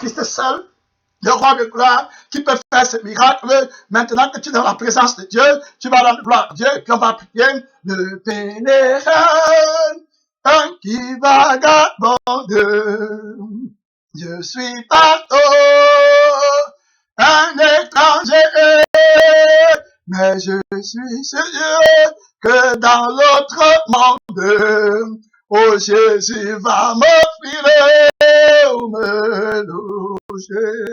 Jésus-Christ seul, le roi de gloire, qui peut faire ce miracle. Maintenant que tu es dans la présence de Dieu, tu vas rendre gloire à Dieu, et puis on va prier le pèlerin qui vagabonde. Je suis partout, un étranger, mais je suis sûr que dans l'autre monde, oh Jésus va m'offrir où me loger.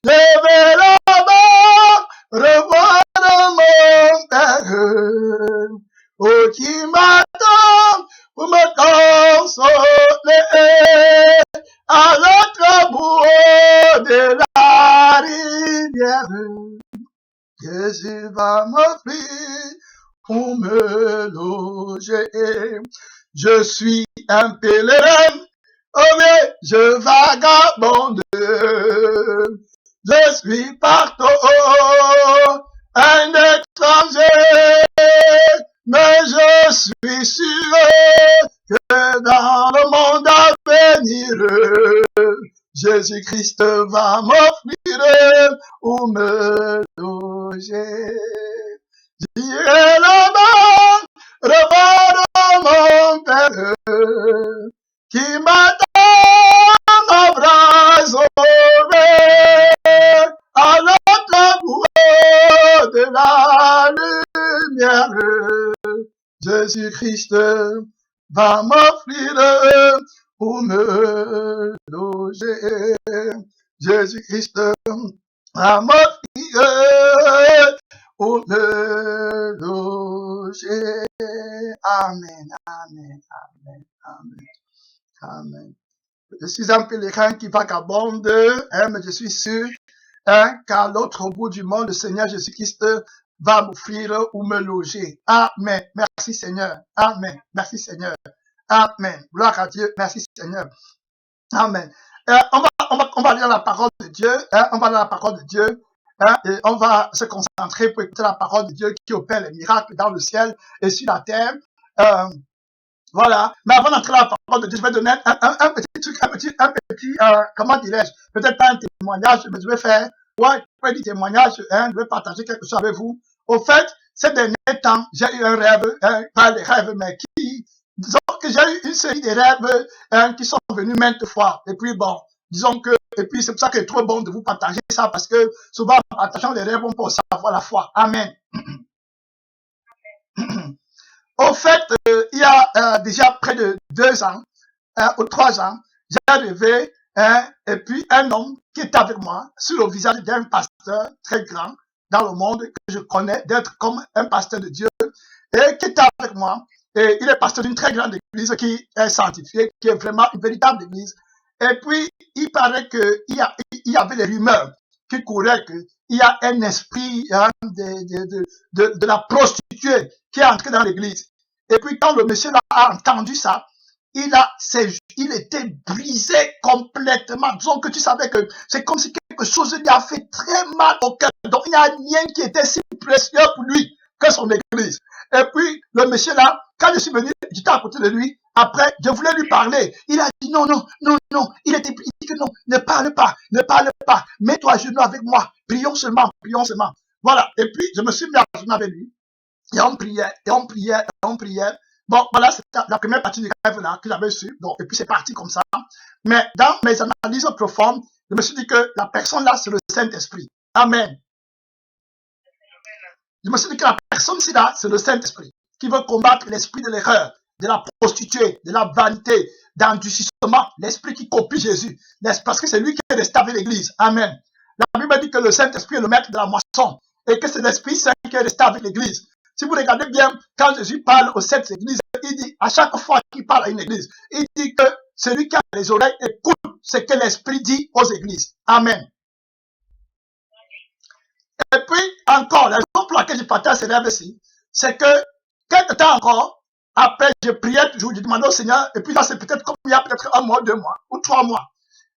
Je vais là-bas revoir mon Père, oh qui m'attend pour me consoler à l'autre bout de la rivière. Jésus va m'offrir où me loger. Je suis un pèlerin, oh mais je vagabonde. Je suis partout, un étranger, mais je suis sûr que dans le monde à venir, Jésus-Christ va m'offrir où me loger. J'irai là-bas, revoir mon Père, qui m'attend à bras ouverts, à l'autre bout de la lumière. Jésus-Christ va m'offrir où me loger. Jésus-Christ va m'offrir où me loger. Amen, amen, amen, amen, amen. Je suis un pèlerin qui vagabonde, mais je suis sûr qu'à l'autre bout du monde, le Seigneur Jésus-Christ va m'offrir où me loger. Amen. Merci Seigneur. Amen. Merci Seigneur. Amen. Gloire à Dieu. Merci Seigneur. Amen. On va lire la parole de Dieu. On va lire la parole de Dieu. Et on va se concentrer pour écouter la parole de Dieu qui opère les miracles dans le ciel et sur la terre. Voilà. Mais avant d'entrer dans la parole de Dieu, je vais donner un petit truc, comment dirais-je, peut-être pas un témoignage, mais je vais faire, du témoignage, je vais partager quelque chose avec vous. Au fait, ces derniers temps, j'ai eu un rêve, pas des rêves, mais disons que j'ai eu une série de rêves, qui sont venus maintes fois. Et puis bon, disons que, et puis c'est pour ça que c'est trop bon de vous partager ça, parce que souvent, en partageant les rêves, on peut savoir la foi. Amen. Au fait, il y a déjà près de 2 ans, ou 3 ans, j'ai rêvé, et puis un homme qui est avec moi, sur le visage d'un pasteur très grand dans le monde, que je connais, d'être comme un pasteur de Dieu, et qui est avec moi, et il est pasteur d'une très grande église qui est sanctifiée, qui est vraiment une véritable église. Et puis, il paraît qu'il y avait des rumeurs qui couraient qu'il y a un esprit de la prostituée qui est entré dans l'église. Et puis, quand le monsieur a entendu ça, il était brisé complètement. Disons que tu savais que c'est comme si quelque chose lui a fait très mal au cœur. Donc, il n'y a rien qui était si précieux pour lui que son église. Et puis, le monsieur là, quand je suis venu, j'étais à côté de lui. Après, je voulais lui parler. Il a dit non. Il dit que non, ne parle pas. Mets-toi à genoux avec moi. Prions seulement. Voilà. Et puis, je me suis mis à genoux avec lui. Et on priait. Bon, voilà, c'était la première partie du rêve là que j'avais su. Donc, et puis c'est parti comme ça. Mais dans mes analyses profondes, je me suis dit que la personne là, c'est le Saint-Esprit. Amen. Je me suis dit que la personne là, c'est le Saint-Esprit qui veut combattre l'esprit de l'erreur, de la prostituée, de la vanité, d'endurcissement, l'esprit qui copie Jésus. Parce que c'est lui qui est resté avec l'église. Amen. La Bible dit que le Saint-Esprit est le maître de la moisson et que c'est l'Esprit Saint qui est resté avec l'église. Si vous regardez bien, quand Jésus parle aux 7 églises, il dit, à chaque fois qu'il parle à une église, il dit que celui qui a les oreilles écoute ce que l'Esprit dit aux églises. Amen. Et puis, encore, la raison pour laquelle je partage ces rêves-ci, c'est que, quelque temps encore, après, je priais toujours, je demandais au Seigneur, et puis là, c'est peut-être comme il y a peut-être 1 mois, 2 mois, ou 3 mois.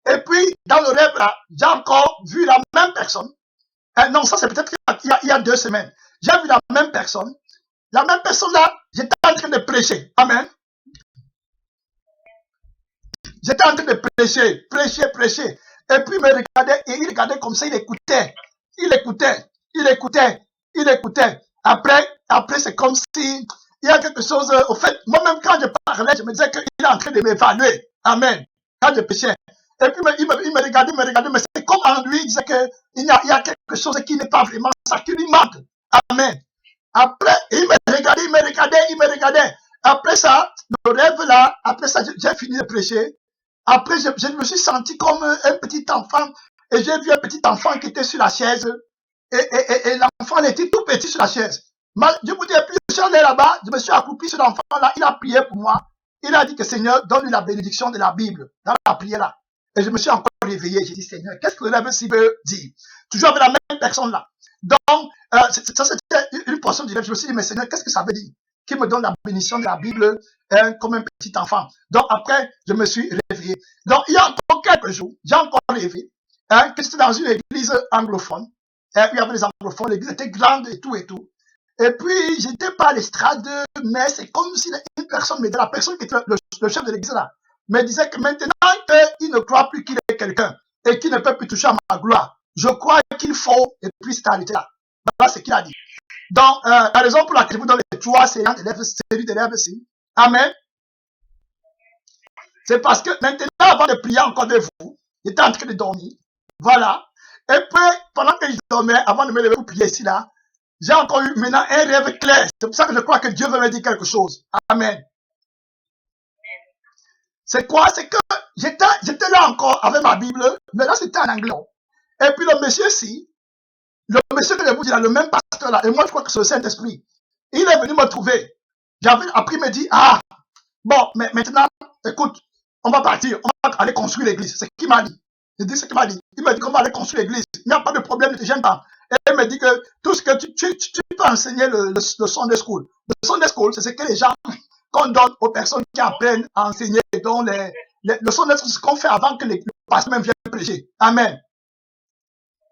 Et puis, dans le rêve, là, j'ai encore vu la même personne. Non, ça, c'est peut-être il y a 2 semaines. J'ai vu la même personne. La même personne là, j'étais en train de prêcher. Amen. J'étais en train de prêcher. Et puis il me regardait et il regardait comme ça, il écoutait. Après c'est comme si il y a quelque chose. Au fait, moi-même quand je parlais, je me disais qu'il est en train de m'évaluer. Amen. Quand je prêchais. Et puis il me regardait, mais c'est comme en lui, il disait qu'il y a quelque chose qui n'est pas vraiment ça, qui lui manque. Amen. Après, il me regardait. Après ça, le rêve là, après ça, j'ai fini de prêcher. Après, je me suis senti comme un petit enfant. Et j'ai vu un petit enfant qui était sur la chaise. Et l'enfant était tout petit sur la chaise. Je vous dis, puis je suis allé là-bas, je me suis accroupi sur l'enfant là, il a prié pour moi. Il a dit que Seigneur, donne-lui la bénédiction de la Bible, dans la prière là. Et je me suis encore réveillé, j'ai dit, Seigneur, qu'est-ce que le rêve s'il veut dire? Toujours avec la même personne là. Donc, ça c'était une portion du rêve. Je me suis dit, mais Seigneur, qu'est-ce que ça veut dire? Qui me donne la bénédiction de la Bible comme un petit enfant. Donc, après, je me suis réveillé. Donc, il y a encore quelques jours, j'ai encore rêvé que j'étais dans une église anglophone. Il y avait des anglophones, l'église était grande et tout et tout. Et puis, j'étais pas à l'estrade, mais c'est comme si une personne, mais la personne qui était le chef de l'église là, me disait que maintenant qu'il ne croit plus qu'il est quelqu'un et qu'il ne peut plus toucher à ma gloire, je crois qu'il faut, et puis c'est arrêté là. Voilà ce qu'il a dit. Donc, la raison pour laquelle je vous donne les 3 séries d'élèves ici. Amen. C'est parce que maintenant, avant de prier encore de vous, j'étais en train de dormir. Voilà. Et puis, pendant que je dormais, avant de me lever pour prier ici, là, j'ai encore eu maintenant un rêve clair. C'est pour ça que je crois que Dieu veut me dire quelque chose. Amen. C'est quoi? C'est que j'étais là encore avec ma Bible, mais là c'était en anglais. Et puis le monsieur le monsieur que je vous dis là, le même pasteur là, et moi je crois que c'est le Saint-Esprit, il est venu me trouver. Après il me dit, ah, bon, mais maintenant, écoute, on va partir, on va aller construire l'église. C'est ce qu'il m'a dit. Il dit ce qu'il m'a dit. Il m'a dit qu'on va aller construire l'église. Il n'y a pas de problème, ne te gêne pas. Et il me dit que tout ce que tu peux enseigner le Sunday School. Le Sunday School, c'est ce que les gens, qu'on donne aux personnes qui apprennent à enseigner, dont le Sunday School, c'est ce qu'on fait avant que le pasteur même vienne prêcher. Amen.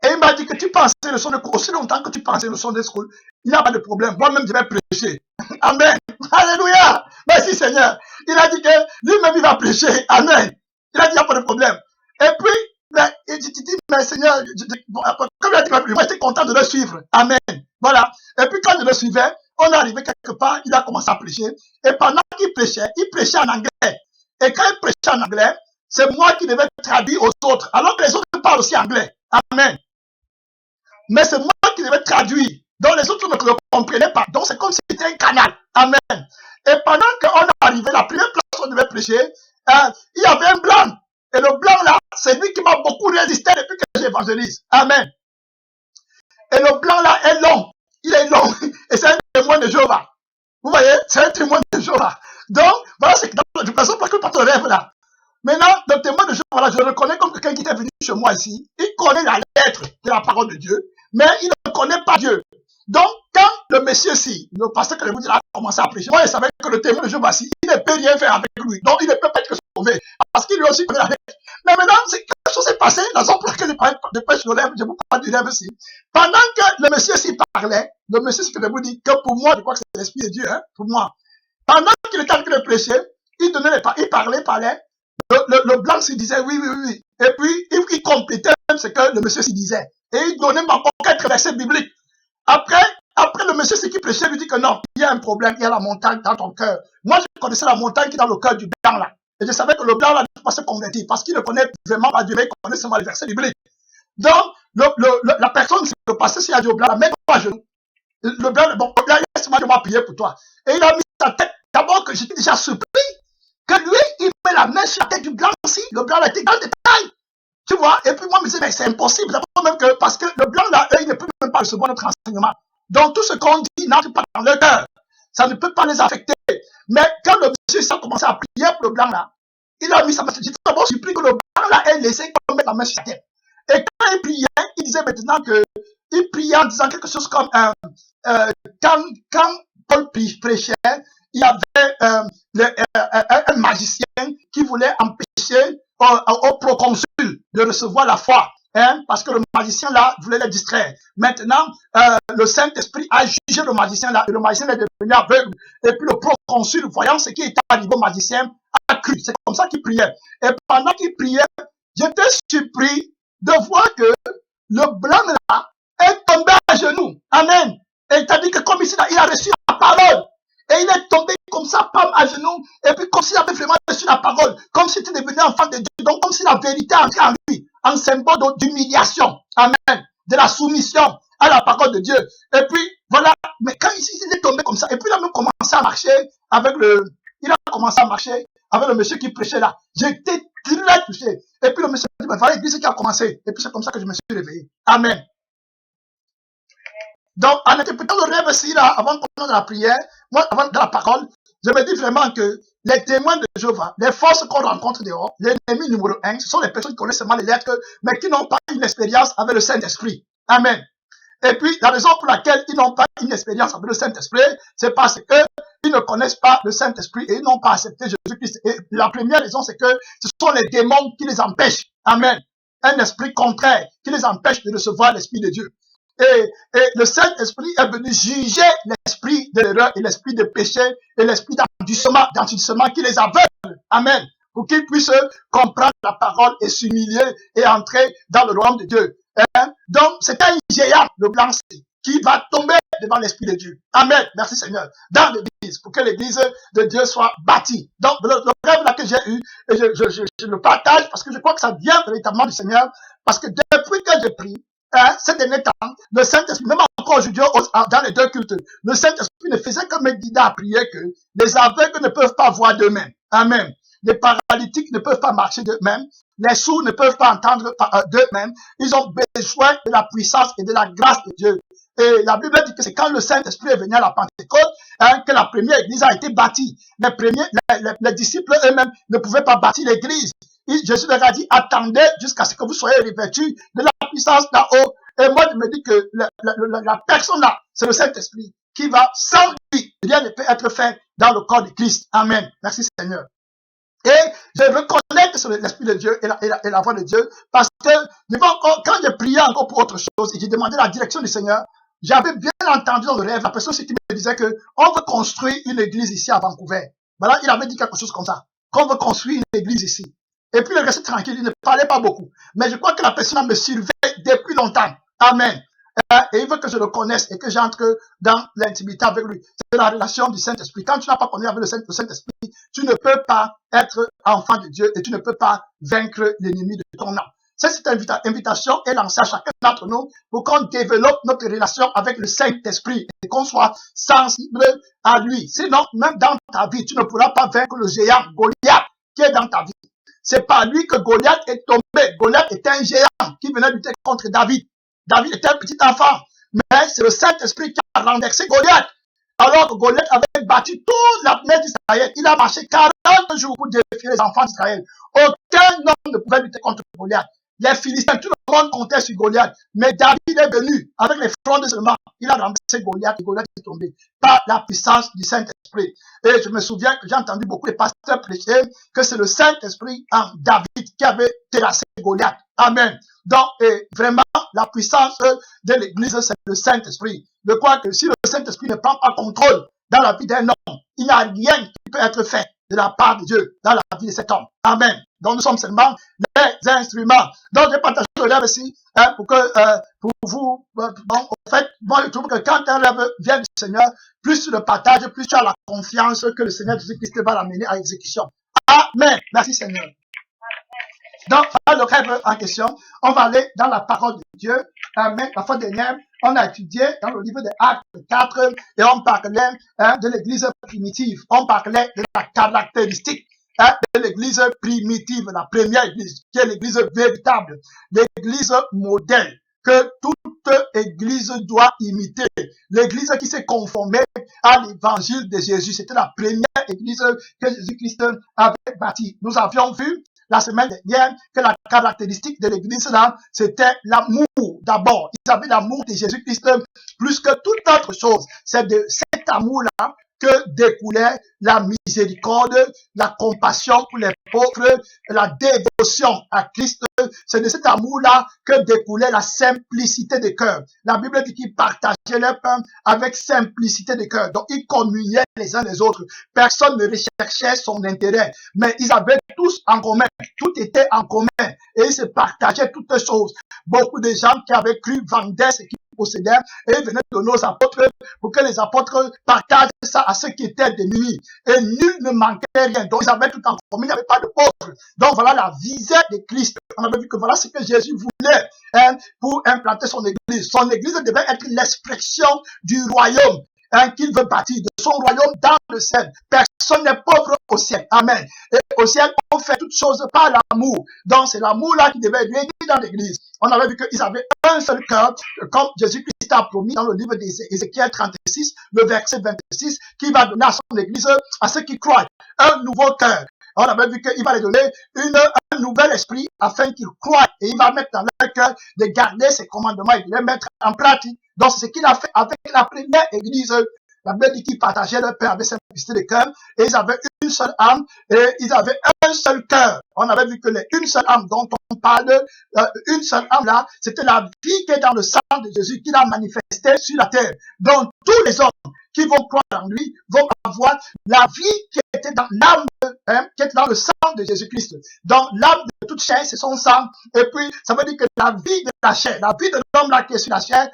Et il m'a dit que tu pensais le Sunday School, aussi longtemps que tu pensais le Sunday School, il n'y a pas de problème. Moi-même, je vais prêcher. Amen. Alléluia. Merci Seigneur. Il a dit que lui-même, il va prêcher. Amen. Il a dit, il n'y a pas de problème. Et puis, je dis, mais Seigneur, comme il a dit, moi, j'étais content de le suivre. Amen. Voilà. Et puis, quand je le suivais, on est arrivé quelque part, il a commencé à prêcher. Et pendant qu'il prêchait en anglais. Et quand il prêchait en anglais, c'est moi qui devais traduire aux autres. Alors que les autres parlent aussi anglais. Amen. Mais c'est moi qui devais traduire. Donc les autres ne le comprenaient pas. Donc c'est comme si c'était un canal. Amen. Et pendant qu'on est arrivé, la première place où on devait prêcher, il y avait un blanc. Et le blanc là, c'est lui qui m'a beaucoup résisté depuis que j'évangélise. Amen. Et le blanc là est long. Il est long. Et c'est un témoin de Jéhovah. Vous voyez, c'est un témoin de Jéhovah. Donc, voilà, c'est de toute façon, parce que par ton rêve là. Maintenant, le témoin de Jéhovah, je le reconnais comme quelqu'un qui est venu chez moi ici. Il connaît la lettre de la parole de Dieu, mais il ne connaît pas Dieu. Donc, quand le monsieur le pasteur que je vous dis là, a commencé à prêcher, moi, je savais que le témoin de Jéhovah, il ne peut rien faire avec lui. Donc, il ne peut pas être sauvé. Parce qu'il lui aussi connaît la lettre. Mais maintenant, quelque chose s'est passé, la raison pour laquelle je prêche le rêve, je vous parle du rêve ici. Pendant que le monsieur parlait, le monsieur, ce que je vous dis, que pour moi, je crois que c'est l'esprit de Dieu, hein, pour moi. Pendant qu'il était en train de prêcher, il parlait. Le blanc s'y disait oui. Et puis, il complétait même ce que le monsieur s'y disait. Et il donnait encore quelques versets bibliques. Après le monsieur qui prêchait lui dit que non, il y a un problème, il y a la montagne dans ton cœur. Moi, je connaissais la montagne qui est dans le cœur du blanc là. Et je savais que le blanc là ne peut pas se convertir parce qu'il ne connaît vraiment pas Dieu, mais il connaît seulement les versets bibliques. Donc, la personne qui le passait s'il a dit au blanc là, mets-toi à genoux. Le blanc, bon, laisse-moi, je vais prier pour toi. Et il a mis sa tête, d'abord que j'étais déjà surpris, que lui, il met la main sur la tête du blanc aussi. Le blanc là était dans le détail. Tu vois, et puis moi, je me disais, mais c'est impossible. D'abord même que, parce que le blanc là, eux, ils ne peuvent même pas recevoir notre enseignement. Donc, tout ce qu'on dit n'entre pas dans leur cœur. Ça ne peut pas les affecter. Mais quand le monsieur a commencé à prier pour le blanc là, il a mis sa main sur la tête. J'étais d'abord surpris que le blanc là ait laissé mettre la main sur la tête. Et quand il priait, il disait maintenant que, il priait en disant quelque chose comme, quand Paul prêchait, il y avait un magicien qui voulait empêcher au proconsul de recevoir la foi, hein, parce que le magicien là voulait les distraire. Maintenant, le Saint-Esprit a jugé le magicien là, et le magicien est devenu aveugle. Et puis le proconsul, voyant ce qui était arrivé au magicien, a a cru. C'est comme ça qu'il priait. Et pendant qu'il priait, j'étais surpris de voir que le blanc là est tombé à genoux. Amen. Et il t'a dit que comme ici, il a reçu la parole. Et il est tombé comme ça, palme à genoux. Et puis comme s'il avait vraiment reçu la parole. Comme s'il était devenu enfant de Dieu. Donc comme si la vérité entrait en lui. En symbole d'humiliation. Amen. De la soumission à la parole de Dieu. Et puis, voilà. Mais quand il est tombé comme ça, et puis il a même commencé à marcher avec le monsieur qui prêchait là. J'étais très touché. Et puis le monsieur a dit, mais voilà l'église qui a commencé. Et puis c'est comme ça que je me suis réveillé. Amen. Donc, en interprétant le rêve ici, là, avant qu'on ait la prière, moi, avant de la parole, je me dis vraiment que les témoins de Jéhovah, les forces qu'on rencontre dehors, l'ennemi numéro 1, ce sont les personnes qui connaissent seulement les lettres, mais qui n'ont pas une expérience avec le Saint-Esprit. Amen. Et puis, la raison pour laquelle ils n'ont pas une expérience avec le Saint-Esprit, c'est parce qu'ils ne connaissent pas le Saint-Esprit et ils n'ont pas accepté Jésus-Christ. Et la première raison, c'est que ce sont les démons qui les empêchent. Amen. Un esprit contraire qui les empêche de recevoir l'Esprit de Dieu. Et le Saint-Esprit est venu juger l'esprit de l'erreur et l'esprit de péché et l'esprit d'endurcissement qui les aveugle. Amen. Pour qu'ils puissent comprendre la parole et s'humilier et entrer dans le royaume de Dieu. Donc, c'est un géant, le blanc, qui va tomber devant l'Esprit de Dieu. Amen. Merci Seigneur. Dans l'église, pour que l'église de Dieu soit bâtie. Donc, le rêve là que j'ai eu, et je le partage parce que je crois que ça vient véritablement du Seigneur. Parce que depuis que j'ai pris, ces derniers temps, le Saint-Esprit, même encore aujourd'hui, dans les deux cultes, le Saint-Esprit ne faisait que me guider à prier que les aveugles ne peuvent pas voir d'eux-mêmes. Amen. Les paralytiques ne peuvent pas marcher d'eux-mêmes. Les sourds ne peuvent pas entendre d'eux-mêmes. Ils ont besoin de la puissance et de la grâce de Dieu. Et la Bible dit que c'est quand le Saint-Esprit est venu à la Pentecôte que la première église a été bâtie. Les disciples eux-mêmes ne pouvaient pas bâtir l'église. Jésus leur a dit, attendez jusqu'à ce que vous soyez revêtus de la puissance d'en haut. Et moi, je me dis que la personne là, c'est le Saint-Esprit qui va, sans lui, rien ne peut être fait dans le corps de Christ. Amen. Merci Seigneur. Et je reconnais que c'est l'Esprit de Dieu et la voix de Dieu parce que quand j'ai prié encore pour autre chose et j'ai demandé la direction du Seigneur, j'avais bien entendu dans le rêve la personne qui me disait que on veut construire une église ici à Vancouver. Voilà, il avait dit quelque chose comme ça, qu'on veut construire une église ici. Et puis il restait tranquille, il ne parlait pas beaucoup. Mais je crois que la personne me surveille depuis longtemps. Amen. Et il veut que je le connaisse et que j'entre dans l'intimité avec lui. C'est la relation du Saint-Esprit. Quand tu n'as pas connu avec le Saint-Esprit, tu ne peux pas être enfant de Dieu et tu ne peux pas vaincre l'ennemi de ton âme. Cette invitation est lancée à chacun d'entre nous pour qu'on développe notre relation avec le Saint-Esprit et qu'on soit sensible à lui. Sinon, même dans ta vie, tu ne pourras pas vaincre le géant Goliath qui est dans ta vie. C'est par lui que Goliath est tombé. Goliath est un géant qui venait lutter contre David. David était un petit enfant, mais c'est le Saint-Esprit qui a renversé Goliath. Alors que Goliath avait battu toute l'armée d'Israël. Il a marché 40 jours pour défier les enfants d'Israël. Aucun homme ne pouvait lutter contre Goliath. Les Philistins, tout le monde comptait sur Goliath. Mais David est venu avec les frondes seulement. Il a renversé Goliath et Goliath est tombé par la puissance du Saint-Esprit. Et je me souviens que j'ai entendu beaucoup de pasteurs prêcher que c'est le Saint-Esprit en David qui avait terrassé Goliath. Amen. Donc, vraiment, la puissance de l'Église, c'est le Saint-Esprit. Je crois que si le Saint-Esprit ne prend pas contrôle dans la vie d'un homme, il n'y a rien qui peut être fait de la part de Dieu dans la vie de cet homme. Amen. Donc, nous sommes seulement les instruments. Donc, je partage le rêve ici pour vous. En fait, moi, je trouve que quand un rêve vient du Seigneur, plus tu le partages, plus tu as la confiance que le Seigneur Jésus-Christ va l'amener à exécution. Amen. Merci Seigneur. Donc, le rêve en question, on va aller dans la parole de Dieu. Amen. La fois dernière, on a étudié dans le livre des Actes 4 et on parlait de l'église primitive. On parlait de la caractéristique de l'église primitive, la première église, qui est l'église véritable, l'église modèle que toute église doit imiter. L'église qui s'est conformée à l'évangile de Jésus. C'était la première église que Jésus-Christ avait bâtie. Nous avions vu la semaine dernière que la caractéristique de l'église là, c'était l'amour d'abord. Ils avaient l'amour de Jésus-Christ plus que toute autre chose. C'est de cet amour-là que découlait la miséricorde, la compassion pour les pauvres, la dévotion à Christ. C'est de cet amour-là que découlait la simplicité de cœur. La Bible dit qu'ils partageaient le pain avec simplicité de cœur. Donc, ils communiaient les uns les autres. Personne ne recherchait son intérêt, mais ils avaient tous en commun. Tout était en commun et ils se partageaient toutes choses. Beaucoup de gens qui avaient cru vendaient ce qu'ils possédaient et ils venaient donner aux apôtres pour que les apôtres partagent ça à ceux qui étaient démunis. Et nul ne manquait rien. Donc, ils avaient tout en commun. Il n'y avait pas de pauvres. Donc, voilà la visée de Christ. On avait vu que voilà ce que Jésus voulait pour implanter son église. Son église devait être l'expression du royaume qu'il veut bâtir, de son royaume dans le ciel. Personne n'est pauvre au ciel. Amen. Et au ciel, on fait toutes choses par l'amour. Donc, c'est l'amour-là qui devait régner dans l'église. On avait vu qu'ils avaient un seul cœur, comme Jésus-Christ a promis dans le livre d'Ézéchiel 36, le verset 26, qui va donner à son église, à ceux qui croient, un nouveau cœur. On avait vu qu'il va les donner un nouvel esprit afin qu'ils croient et il va mettre dans leur cœur de garder ses commandements et de les mettre en pratique. Donc, c'est ce qu'il a fait avec la première église. La Bible dit qu'ils partageaient leur pain avec simplicité de cœur et ils avaient une seule âme et ils avaient un seul cœur. On avait vu que une seule âme dont on parle, une seule âme là, c'était la vie qui est dans le sang de Jésus qu'il a manifesté sur la terre. Donc, tous les hommes qui vont croire en lui vont avoir la vie qui était dans l'âme, qui était dans le sang de Jésus-Christ. Donc, l'âme de toute chair, c'est son sang. Et puis, ça veut dire que la vie de la chair, la vie de l'homme là qui est sur la chair,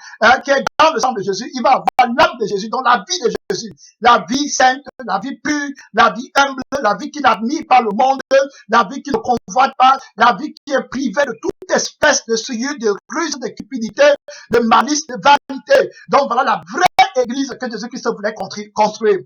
qui est dans le sang de Jésus, il va avoir l'âme de Jésus, donc la vie de Jésus. La vie sainte, la vie pure, la vie humble, la vie qui n'admire pas le monde, la vie qui ne convoite pas, la vie qui est privée de toute espèce de souillure, de ruse, de cupidité, de malice, de vanité. Donc, voilà la vraie église que Jésus-Christ voulait construire.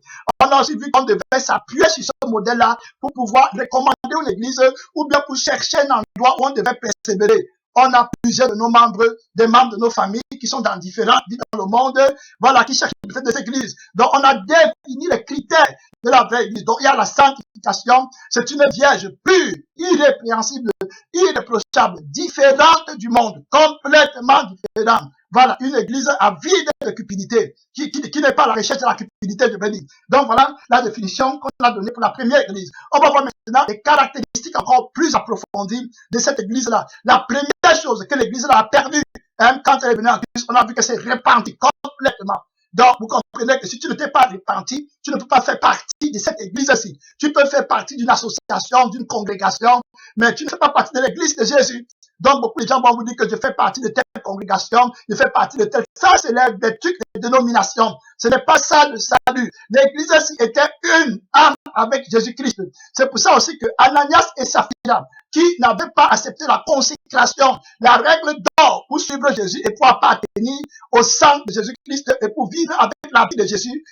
On a aussi vu qu'on devait s'appuyer sur ce modèle-là pour pouvoir recommander une église ou bien pour chercher un endroit où on devait persévérer. On a plusieurs de nos membres, des membres de nos familles qui sont dans différents villes dans le monde, voilà, qui cherchent peut-être des églises. Donc, on a défini les critères de la vraie église. Donc, il y a la sanctification. C'est une vierge pure, irrépréhensible, irréprochable, différente du monde, complètement différente. Voilà, une église à vide de cupidité, qui n'est pas à la recherche de la cupidité de béni. Donc voilà la définition qu'on a donnée pour la première église. On va voir maintenant les caractéristiques encore plus approfondies de cette église-là. La première chose que l'église a perdue, quand elle est venue en Christ, on a vu que c'est repenti complètement. Donc, vous comprenez que si tu ne t'es pas repenti, tu ne peux pas faire partie de cette église-ci. Tu peux faire partie d'une association, d'une congrégation, mais tu ne fais pas partie de l'église de Jésus. Donc, beaucoup de gens vont vous dire que je fais partie de telle congrégation, je fais partie de telle. Ça, c'est des trucs de dénomination. Ce n'est pas ça le salut. L'église ici était une âme avec Jésus-Christ. C'est pour ça aussi que Ananias et Saphira, qui n'avaient pas accepté la consécration, la règle d'or pour suivre Jésus et pour appartenir au sang de Jésus-Christ et pour vivre avec la vie de Jésus,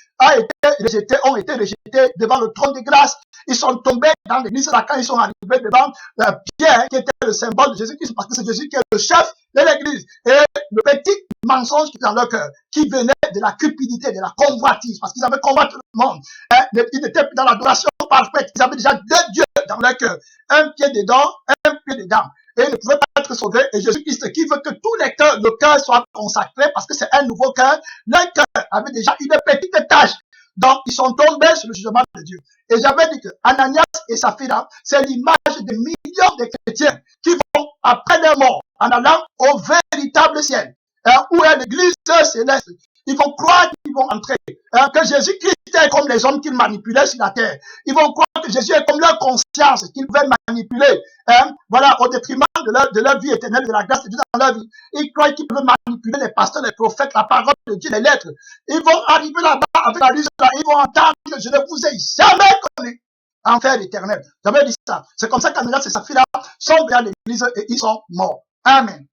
ont été rejetés devant le trône de grâce. Ils sont tombés dans l'église là quand ils sont arrivés devant Pierre, qui était le symbole de Jésus-Christ, parce que c'est Jésus qui est le chef de l'église. Et le petit mensonge qui est dans leur cœur, qui venait de la cupidité, de la convoitise, parce qu'ils avaient convoité le monde. Ils n'étaient plus dans l'adoration parfaite. Ils avaient déjà deux dieux dans leur cœur. Un pied dedans, un pied dedans. Et ils ne pouvaient pas être sauvés. Et Jésus-Christ qui veut que tous les cœurs, le cœur soit consacré, parce que c'est un nouveau cœur. Leur cœur avait déjà une petite tâche. Donc, ils sont tombés sur le jugement de Dieu. Et j'avais dit que Ananias et Saphira, c'est l'image de millions de chrétiens qui vont, après leur mort, en allant au véritable ciel, où est l'église céleste. Ils vont croire qu'ils vont entrer, que Jésus-Christ est comme les hommes qu'ils manipulaient sur la terre. Ils vont croire que Jésus est comme leur conscience qu'ils pouvaient manipuler, voilà, au détriment de leur vie éternelle, de la grâce de Dieu dans leur vie. Ils croient qu'ils peuvent manipuler les pasteurs, les prophètes, la parole de Dieu, les lettres. Ils vont arriver là-bas avec la liste là, ils vont entendre que je ne vous ai jamais connu. Enfer éternel. J'avais dit ça. C'est comme ça qu'Ananias et Saphira sont vers l'église et ils sont morts. Amen.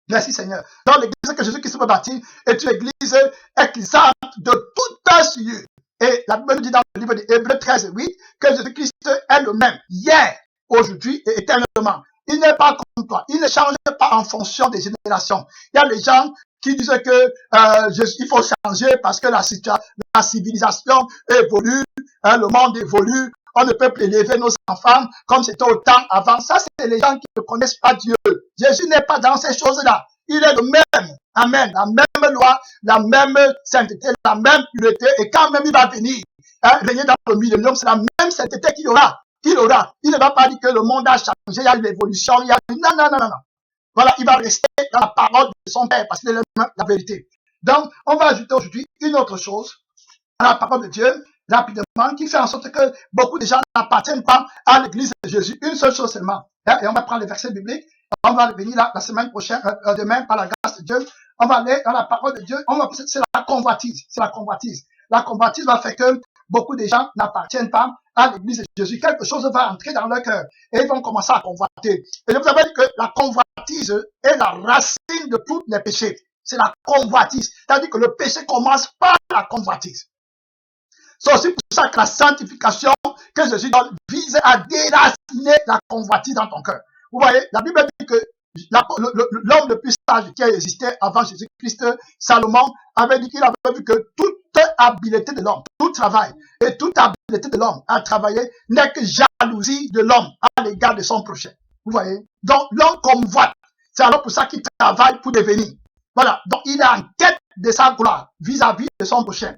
Merci Seigneur. Donc l'église que Jésus-Christ veut bâtir est une église exempte de toute souillure. Et la Bible dit dans le livre d'Hébreux 13, 8, que Jésus-Christ est le même, hier, aujourd'hui et éternellement. Il n'est pas comme toi. Il ne change pas en fonction des générations. Il y a des gens qui disent que il faut changer parce que la civilisation évolue, le monde évolue. On ne peut plus élever nos enfants comme c'était au temps avant. Ça, c'est les gens qui ne connaissent pas Dieu. Jésus n'est pas dans ces choses-là. Il est le même. Amen. La même loi, la même sainteté, la même pureté. Et quand même il va venir, régner dans le millénium, c'est la même sainteté qu'il aura. Il aura. Il ne va pas dire que le monde a changé, il y a eu l'évolution, il y a eu... Non, non, non, non, non. Voilà, il va rester dans la parole de son Père parce qu'il est la vérité. Donc, on va ajouter aujourd'hui une autre chose à la parole de Dieu, rapidement, qui fait en sorte que beaucoup de gens n'appartiennent pas à l'église de Jésus. Une seule chose seulement. Et on va prendre les versets bibliques. On va venir la semaine prochaine, demain, par la grâce de Dieu. On va aller dans la parole de Dieu. C'est la convoitise. C'est la convoitise. La convoitise va faire que beaucoup de gens n'appartiennent pas à l'église de Jésus. Quelque chose va entrer dans leur cœur et ils vont commencer à convoiter. Et je vous avais dit que la convoitise est la racine de tous les péchés. C'est la convoitise. C'est-à-dire que le péché commence par la convoitise. C'est aussi pour ça que la sanctification que Jésus donne vise à déraciner la convoitise dans ton cœur. Vous voyez, la Bible dit que l'homme le plus sage qui a existé avant Jésus-Christ, Salomon, avait dit qu'il avait vu que toute habileté de l'homme, tout travail et toute habileté de l'homme à travailler n'est que jalousie de l'homme à l'égard de son prochain. Vous voyez? Donc l'homme convoite. C'est alors pour ça qu'il travaille pour devenir. Voilà. Donc il est en quête de sa gloire vis-à-vis de son prochain.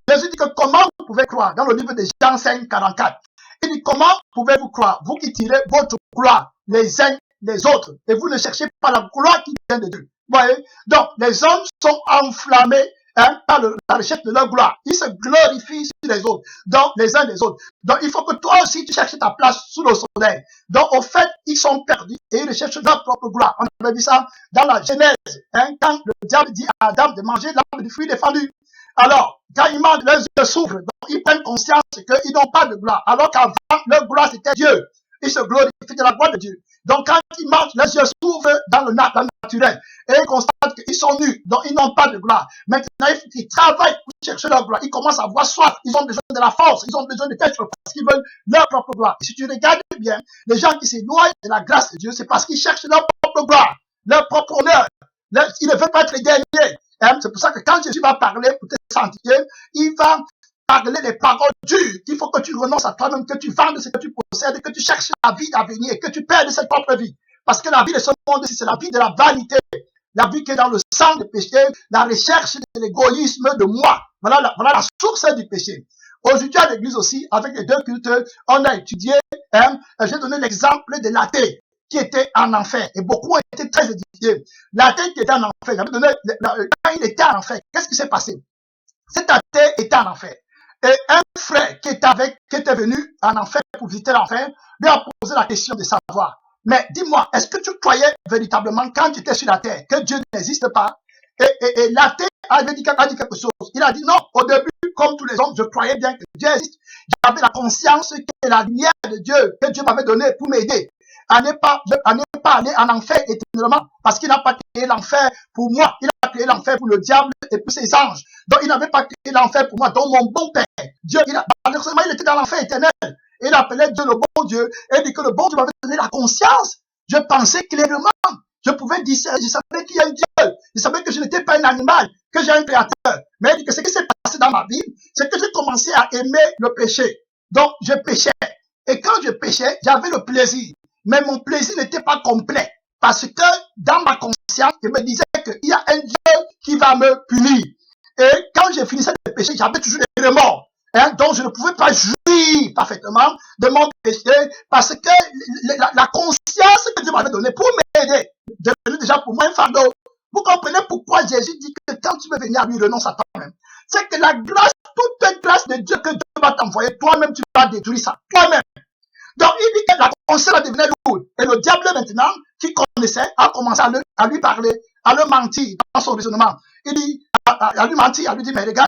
Jésus dit que comment vous pouvez croire dans le livre de Jean 5, 44. Il dit comment pouvez-vous croire, vous qui tirez votre gloire les uns les autres, et vous ne cherchez pas la gloire qui vient de Dieu. Vous voyez? Donc, les hommes sont enflammés par la recherche de leur gloire. Ils se glorifient sur les autres, donc les uns les autres. Donc, il faut que toi aussi, tu cherches ta place sous le soleil. Donc, au fait, ils sont perdus et ils recherchent leur propre gloire. On avait vu ça dans la Genèse, quand le diable dit à Adam de manger l'arbre du fruit défendu. Alors, quand ils mangent, leurs yeux s'ouvrent, donc ils prennent conscience qu'ils n'ont pas de gloire, alors qu'avant, leur gloire c'était Dieu. Ils se glorifient de la gloire de Dieu. Donc quand ils mangent, leurs yeux s'ouvrent dans le naturel et ils constatent qu'ils sont nus, donc ils n'ont pas de gloire. Maintenant, ils travaillent pour chercher leur gloire. Ils commencent à avoir soif, ils ont besoin de la force, ils ont besoin de quelque chose parce qu'ils veulent leur propre gloire. Et si tu regardes bien, les gens qui s'éloignent de la grâce de Dieu, c'est parce qu'ils cherchent leur propre gloire, leur propre honneur. Ils ne veulent pas être les derniers. C'est pour ça que quand Jésus va parler pour te sanctifier, il va parler des paroles dures. Il faut que tu renonces à toi-même, que tu vendes ce que tu possèdes, que tu cherches la vie d'avenir et que tu perdes cette propre vie. Parce que la vie de ce monde, c'est la vie de la vanité. La vie qui est dans le sang du péché, la recherche de l'égoïsme de moi. Voilà la source du péché. Aujourd'hui, à l'église aussi, avec les deux cultes, on a étudié, j'ai donné l'exemple de l'athée qui était en enfer. Et beaucoup ont été très édifiés. L'athée qui était en enfer, j'avais donné, quand il était en enfer, qu'est-ce qui s'est passé? Cet athée était en enfer. Et un frère qui était venu en enfer pour visiter l'enfer, lui a posé la question de savoir. Mais dis-moi, est-ce que tu croyais véritablement quand tu étais sur la terre que Dieu n'existe pas? Et l'athée a dit quelque chose. Il a dit non, au début, comme tous les hommes, je croyais bien que Dieu existe. J'avais la conscience que la lumière de Dieu, que Dieu m'avait donnée pour m'aider à ne pas aller en enfer éternellement, parce qu'il n'a pas créé l'enfer pour moi, il a créé l'enfer pour le diable et pour ses anges. Donc il n'avait pas créé l'enfer pour moi, donc mon bon Père, Dieu, malheureusement il était dans l'enfer éternel, et il appelait Dieu le bon Dieu, et il dit que le bon Dieu m'avait donné la conscience. Je pensais clairement, je pouvais discerner, je savais qu'il y a un Dieu, je savais que je n'étais pas un animal, que j'ai un créateur. Mais il dit que ce qui s'est passé dans ma vie, c'est que j'ai commencé à aimer le péché. Donc je péchais, et quand je péchais, j'avais le plaisir. Mais mon plaisir n'était pas complet. Parce que dans ma conscience, je me disais qu'il y a un Dieu qui va me punir. Et quand je finissais de pécher, j'avais toujours des remords. Donc je ne pouvais pas jouir parfaitement de mon péché parce que la conscience que Dieu m'avait donnée pour m'aider devenait déjà pour moi un fardeau. Vous comprenez pourquoi Jésus dit que quand tu veux venir à lui, renonce à toi-même. C'est que la grâce, toute grâce de Dieu que Dieu va t'envoyer, toi-même tu vas détruire ça. Toi-même. Donc, il dit que la conscience devenait lourde. Et le diable, maintenant, qui connaissait, a commencé à lui parler, à le mentir dans son raisonnement. Il dit, à lui mentir, à lui dire, mais regarde,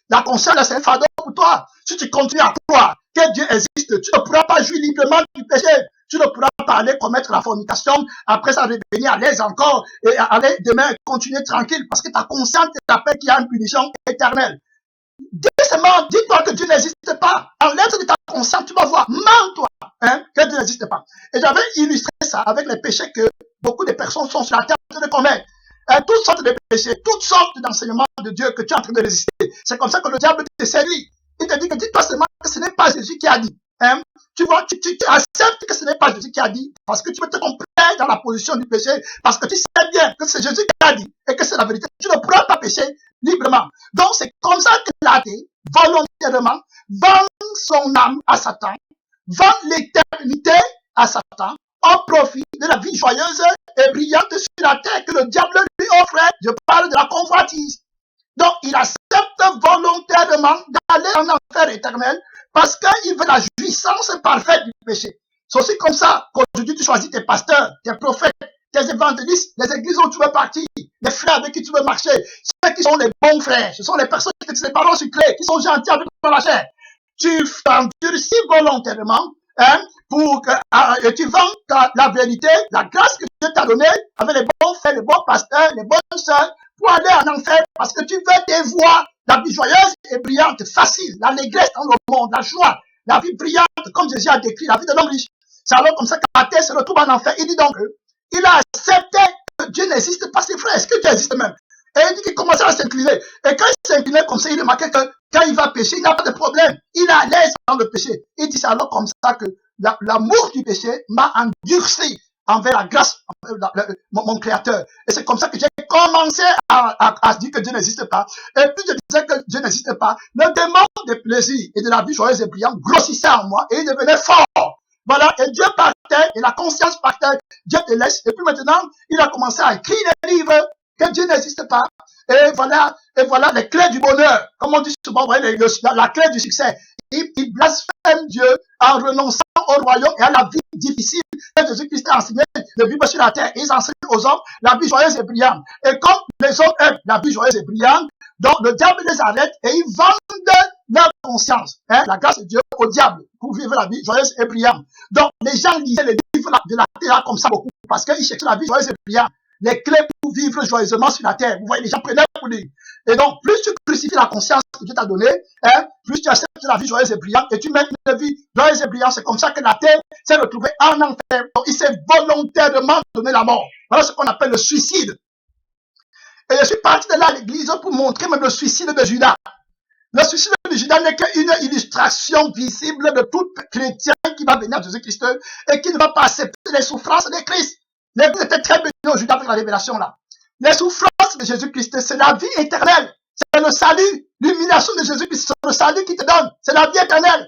la conscience, c'est un fardeau pour toi. Si tu continues à croire que Dieu existe, tu ne pourras pas jouir librement du péché. Tu ne pourras pas aller commettre la fornication, après ça revenir à l'aise encore, et aller demain continuer tranquille, parce que ta conscience t'appelle qu'il y a une punition éternelle. Dis-toi que Dieu n'existe pas. Enlève de ta conscience, tu vas voir. Mens-toi que Dieu n'existe pas. Et j'avais illustré ça avec les péchés que beaucoup de personnes sont sur la terre en train de commettre. Toutes sortes de péchés, toutes sortes d'enseignements de Dieu que tu es en train de résister. C'est comme ça que le diable te séduit. Il te dit que dis-toi seulement que ce n'est pas Jésus qui a dit. Hein? Tu vois, tu acceptes que ce n'est pas Jésus qui a dit, parce que tu veux te complaire dans la position du péché, parce que tu sais bien que c'est Jésus qui a dit, et que c'est la vérité. Tu ne pourras pas pécher librement. Donc, c'est comme ça que l'athée, volontairement, vend son âme à Satan, vend l'éternité à Satan, au profit de la vie joyeuse et brillante sur la terre que le diable lui offrait. Je parle de la convoitise. Donc, il accepte volontairement d'aller en enfer éternel parce qu'il veut la jouissance parfaite du péché. C'est aussi comme ça qu'aujourd'hui tu choisis tes pasteurs, tes prophètes, tes évangélistes, les églises où tu veux partir, les frères avec qui tu veux marcher, ceux qui sont les bons frères, ce sont les personnes qui te séparent sur clé, qui sont gentils avec toi la chair. Tu t'endurcis volontairement pour que tu vends la vérité, la grâce que Dieu t'a donnée avec les bons frères, les bons pasteurs, les bonnes sœurs, pour aller en enfer parce que tu veux tes voies, la vie joyeuse et brillante, facile, l'allégresse dans le monde, la joie, la vie brillante, comme Jésus a décrit, la vie de l'homme riche. C'est alors comme ça que la terre se retrouve en enfer. Il dit donc, il a accepté que Dieu n'existe pas, ses frères. Est-ce que Dieu existe même? Et il dit qu'il commençait à s'incliner. Et quand il s'inclinait comme ça, il remarquait que quand il va pécher, il n'a pas de problème. Il est à l'aise dans le péché. Il dit c'est alors comme ça que l'amour du péché m'a endurci envers la grâce, mon créateur. Et c'est comme ça que j'ai commencé à dire que Dieu n'existe pas. Et puis je disais que Dieu n'existe pas. Le démon des plaisirs et de la vie joyeuse et brillante grossissait en moi et il devenait fort. Voilà, et Dieu partait, et la conscience partait, Dieu te laisse. Et puis maintenant, il a commencé à écrire des livres que Dieu n'existe pas. Et voilà les clés du bonheur. Comme on dit souvent, vous voyez, la clé du succès. Il blasphème Dieu en renonçant au royaume et à la vie difficile que Jésus-Christ a enseigné de vivre sur la terre. Ils enseignent aux hommes la vie joyeuse et brillante. Et comme les hommes aiment la vie joyeuse et brillante, donc le diable les arrête et ils vendent leur conscience, la grâce de Dieu au diable pour vivre la vie joyeuse et brillante. Donc les gens lisaient les livres de la terre comme ça beaucoup parce qu'ils cherchaient la vie joyeuse et brillante. Les clés pour vivre joyeusement sur la terre. Vous voyez, les gens prenaient pour lui. Et donc, plus tu crucifies la conscience que Dieu t'a donnée, plus tu acceptes la vie joyeuse et brillante et tu mènes une vie joyeuse et brillante. C'est comme ça que la terre s'est retrouvée en enfer. Donc, il s'est volontairement donné la mort. Voilà ce qu'on appelle le suicide. Et je suis parti de là à l'église pour montrer même le suicide de Judas. Le suicide de Judas n'est qu'une illustration visible de tout chrétien qui va venir à Jésus-Christ et qui ne va pas accepter les souffrances de Christ. L'église était très bénie au Judas avec la révélation là. Les souffrances de Jésus-Christ, c'est la vie éternelle. C'est le salut. L'humiliation de Jésus-Christ, c'est le salut qui te donne. C'est la vie éternelle.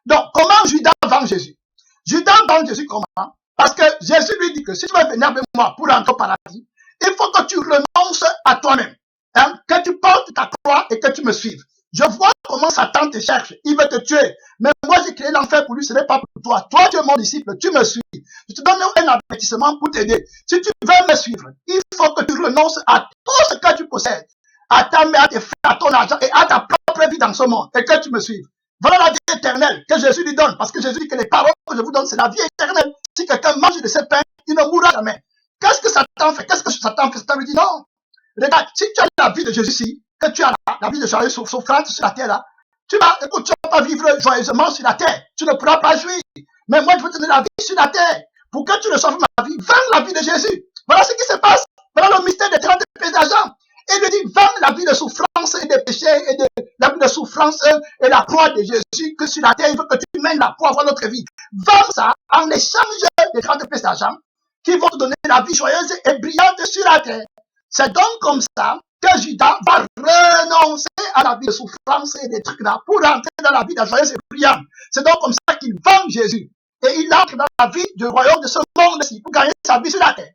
Donc, comment Judas vend Jésus? Judas vend Jésus comment? Parce que Jésus lui dit que si tu veux venir avec moi pour entrer au paradis, il faut que tu renonces à toi-même. Que tu portes ta croix et que tu me suives. Je vois comment Satan te cherche. Il veut te tuer. Mais moi, j'ai créé l'enfer pour lui. Ce n'est pas pour toi. Toi, tu es mon disciple. Tu me suis. Je te donne un avertissement pour t'aider. Si tu veux me suivre, il faut que tu renonces à tout ce que tu possèdes. À ta mère, à tes frères, à ton argent et à ta propre vie dans ce monde. Et que tu me suives. Voilà la vie éternelle que Jésus lui donne. Parce que Jésus dit que les paroles que je vous donne, c'est la vie éternelle. Si quelqu'un mange de ce pain, il ne mourra jamais. Qu'est-ce que Satan fait? Qu'est-ce que Satan fait? Satan lui dit non. Regarde, si tu as la vie de Jésus ici, que tu as la vie de Jésus souffrante sur la terre là, tu vas pas vivre joyeusement sur la terre. Tu ne pourras pas jouir. Mais moi, je veux te donner la vie sur la terre. Pour que tu reçoives ma vie, vends la vie de Jésus. Voilà ce qui se passe. Voilà le mystère des 30 pièces d'argent. Il lui dit, vends la vie de souffrance et de péché et de la vie de souffrance et la croix de Jésus que sur la terre, il veut que tu mènes la pour avoir notre vie. Vends ça en échange des 30 pièces d'argent qui vont te donner la vie joyeuse et brillante sur la terre. C'est donc comme ça que Judas va renoncer à la vie de souffrance et des trucs là pour entrer dans la vie de la joyeuse et brillante. C'est donc comme ça qu'il vend Jésus. Et il entre dans la vie du royaume de ce monde-ci pour gagner sa vie sur la terre.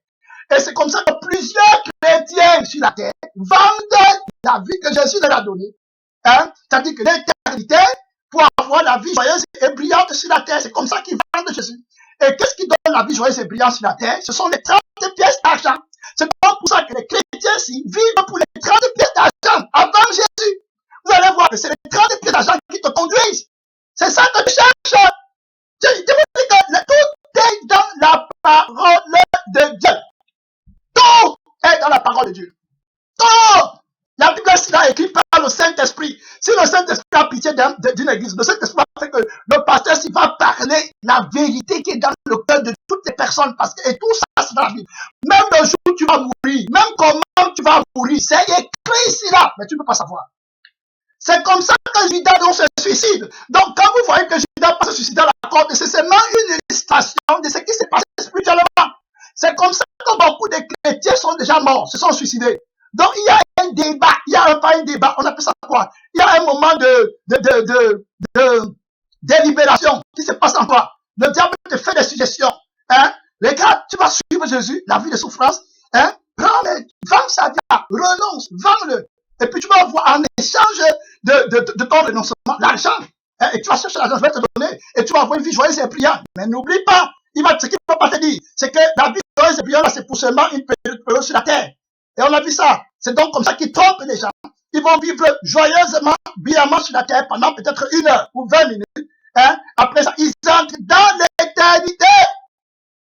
Et c'est comme ça que plusieurs chrétiens sur la terre vendent la vie que Jésus leur a donnée. C'est-à-dire que l'éternité pour avoir la vie joyeuse et brillante sur la terre. C'est comme ça qu'ils vendent Jésus. Et qu'est-ce qui donne la vie joyeuse et brillante sur la terre? Ce sont les 30 pièces d'argent. C'est donc pour ça que les chrétiens ici vivent pour les 30 pièces d'argent avant Jésus. Vous allez voir que c'est les 30 pièces d'argent qui te conduisent. C'est ça que tu cherches. Je vous dis que tout est dans la parole de Dieu. Tout est dans la parole de Dieu. Tout. La Bible est écrite par le Saint-Esprit. Si le Saint-Esprit a pitié d'une église, le Saint-Esprit va faire que le pasteur s'il va parler la vérité qui est dans le cœur de toutes les personnes. Parce que, et tout ça, c'est dans la Bible. Même le jour où tu vas mourir, même comment tu vas mourir, c'est écrit ici là, mais tu ne peux pas savoir. C'est comme ça que Judas donc se suicide. Donc quand vous voyez que Judas va se suicider à la corde, c'est seulement une illustration de ce qui s'est passé spirituellement. C'est comme ça que beaucoup de chrétiens sont déjà morts, se sont suicidés. Donc il y a un débat, il y a pas un débat, on appelle ça quoi? Il y a un moment de délibération qui se passe en toi. Le diable te fait des suggestions. Hein? Les gars, tu vas suivre Jésus, la vie de souffrance. Hein? Prends-le, vends sa vie, renonce, vends-le. Et puis tu vas avoir en échange de ton renoncement l'argent. Hein? Et tu vas chercher l'argent, je vais te donner. Et tu vas avoir une vie joyeuse et brillante. Mais n'oublie pas, ce qu'il ne peut pas te dire, c'est que la vie joyeuse et brillante, c'est pour seulement une période sur la terre. Et on a vu ça. C'est donc comme ça qu'ils trompent les gens. Ils vont vivre joyeusement, brillamment sur la terre pendant peut-être 1 heure ou 20 minutes. Hein? Après ça, ils entrent dans l'éternité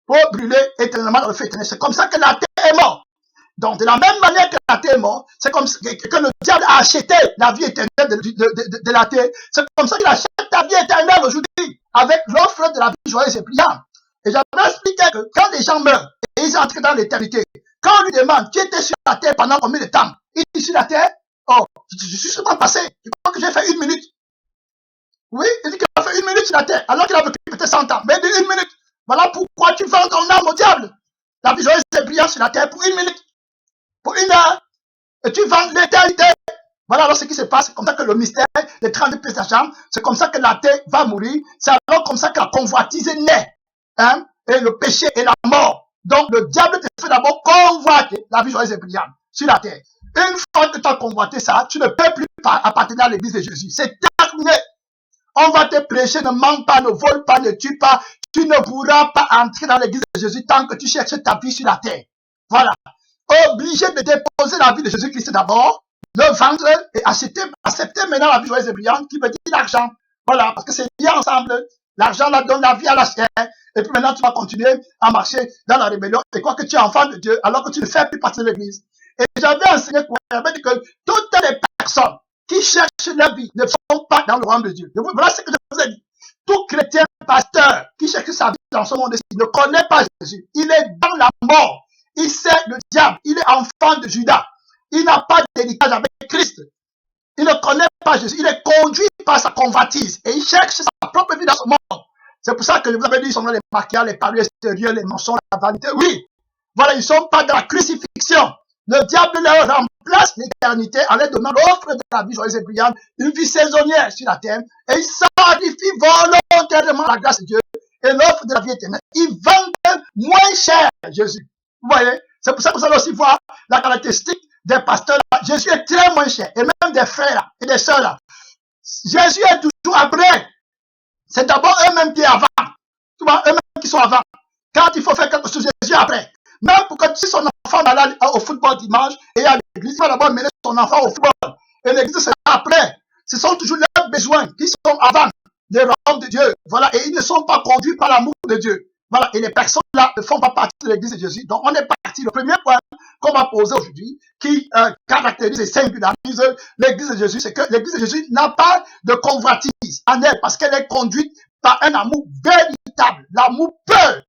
pour brûler éternellement dans le feu éternel. C'est comme ça que la terre est morte. Donc, de la même manière que la terre est morte, c'est comme ça que le diable a acheté la vie éternelle de la terre. C'est comme ça qu'il achète la vie éternelle aujourd'hui, avec l'offre de la vie joyeuse et brillante. Et j'avais expliqué que quand les gens meurent et ils entrent dans l'éternité, quand on lui demande qui était sur la terre pendant combien de temps, il dit sur la terre, oh, je suis seulement passé, je crois que j'ai fait 1 minute. Oui, il dit qu'il a fait 1 minute sur la terre, alors qu'il a vécu peut-être 100 ans. Mais il dit 1 minute. Voilà pourquoi tu vends ton âme au diable. La vie joyeuse est brillante sur la terre pour 1 minute, pour 1 heure, et tu vends l'éternité. Voilà alors ce qui se passe. C'est comme ça que le mystère des 30 pièces d'argent, c'est comme ça que la terre va mourir. C'est alors comme ça que la convoitise naît. Hein? Et le péché et la mort. Donc le diable te fait d'abord convoiter la vie joyeuse et brillante sur la terre. Une fois que tu as convoité ça, tu ne peux plus appartenir à l'église de Jésus. C'est terminé. On va te prêcher, ne mente pas, ne vole pas, ne tue pas. Tu ne pourras pas entrer dans l'église de Jésus tant que tu cherches ta vie sur la terre. Voilà. Obligé de déposer la vie de Jésus-Christ d'abord, le vendre et accepter maintenant la vie joyeuse et brillante qui veut dire l'argent. Voilà, parce que c'est lié ensemble. L'argent la donne la vie à la chair. Et puis maintenant, tu vas continuer à marcher dans la rébellion. Et quoi que tu es enfant de Dieu, alors que tu ne fais plus partie de l'église. Et j'avais enseigné quoi? J'avais dit que toutes les personnes qui cherchent la vie ne sont pas dans le royaume de Dieu. Voilà ce que je vous ai dit. Tout chrétien pasteur qui cherche sa vie dans ce monde-ci ne connaît pas Jésus. Il est dans la mort. Il sait le diable. Il est enfant de Judas. Il n'a pas d'héritage avec Christ. Il ne connaît pas Jésus. Il est conduit par sa convoitise. Et il cherche sa propre vie dans ce monde. C'est pour ça que je vous avais dit, ils sont dans les maquillages, les paroles extérieures, les mensonges, la vanité. Oui. Voilà, ils ne sont pas dans la crucifixion. Le diable leur remplace l'éternité en leur donnant l'offre de la vie joyeuse et brillante, une vie saisonnière sur la terre. Et ils sacrifient volontairement la grâce de Dieu et l'offre de la vie éternelle. Ils vendent moins cher Jésus. Vous voyez? C'est pour ça que vous allez aussi voir la caractéristique des pasteurs. Jésus est très moins cher. Et même des frères et des sœurs. Jésus est toujours après. C'est d'abord eux-mêmes qui sont avant. Tu vois, eux-mêmes qui sont avant. Quand il faut faire quelque chose, Jésus est après. Même pour que si son enfant va aller au football dimanche et à l'église, il va d'abord mener son enfant au football. Et l'église, c'est après. Ce sont toujours leurs besoins qui sont avant les royaumes de Dieu. Voilà. Et ils ne sont pas conduits par l'amour de Dieu. Voilà. Et les personnes là ne font pas partie de l'église de Jésus. Donc, on est parti. Le premier point qu'on va poser aujourd'hui, qui caractérise et singularise l'église de Jésus, c'est que l'église de Jésus n'a pas de convoitise en elle parce qu'elle est conduite par un amour véritable. L'amour pur.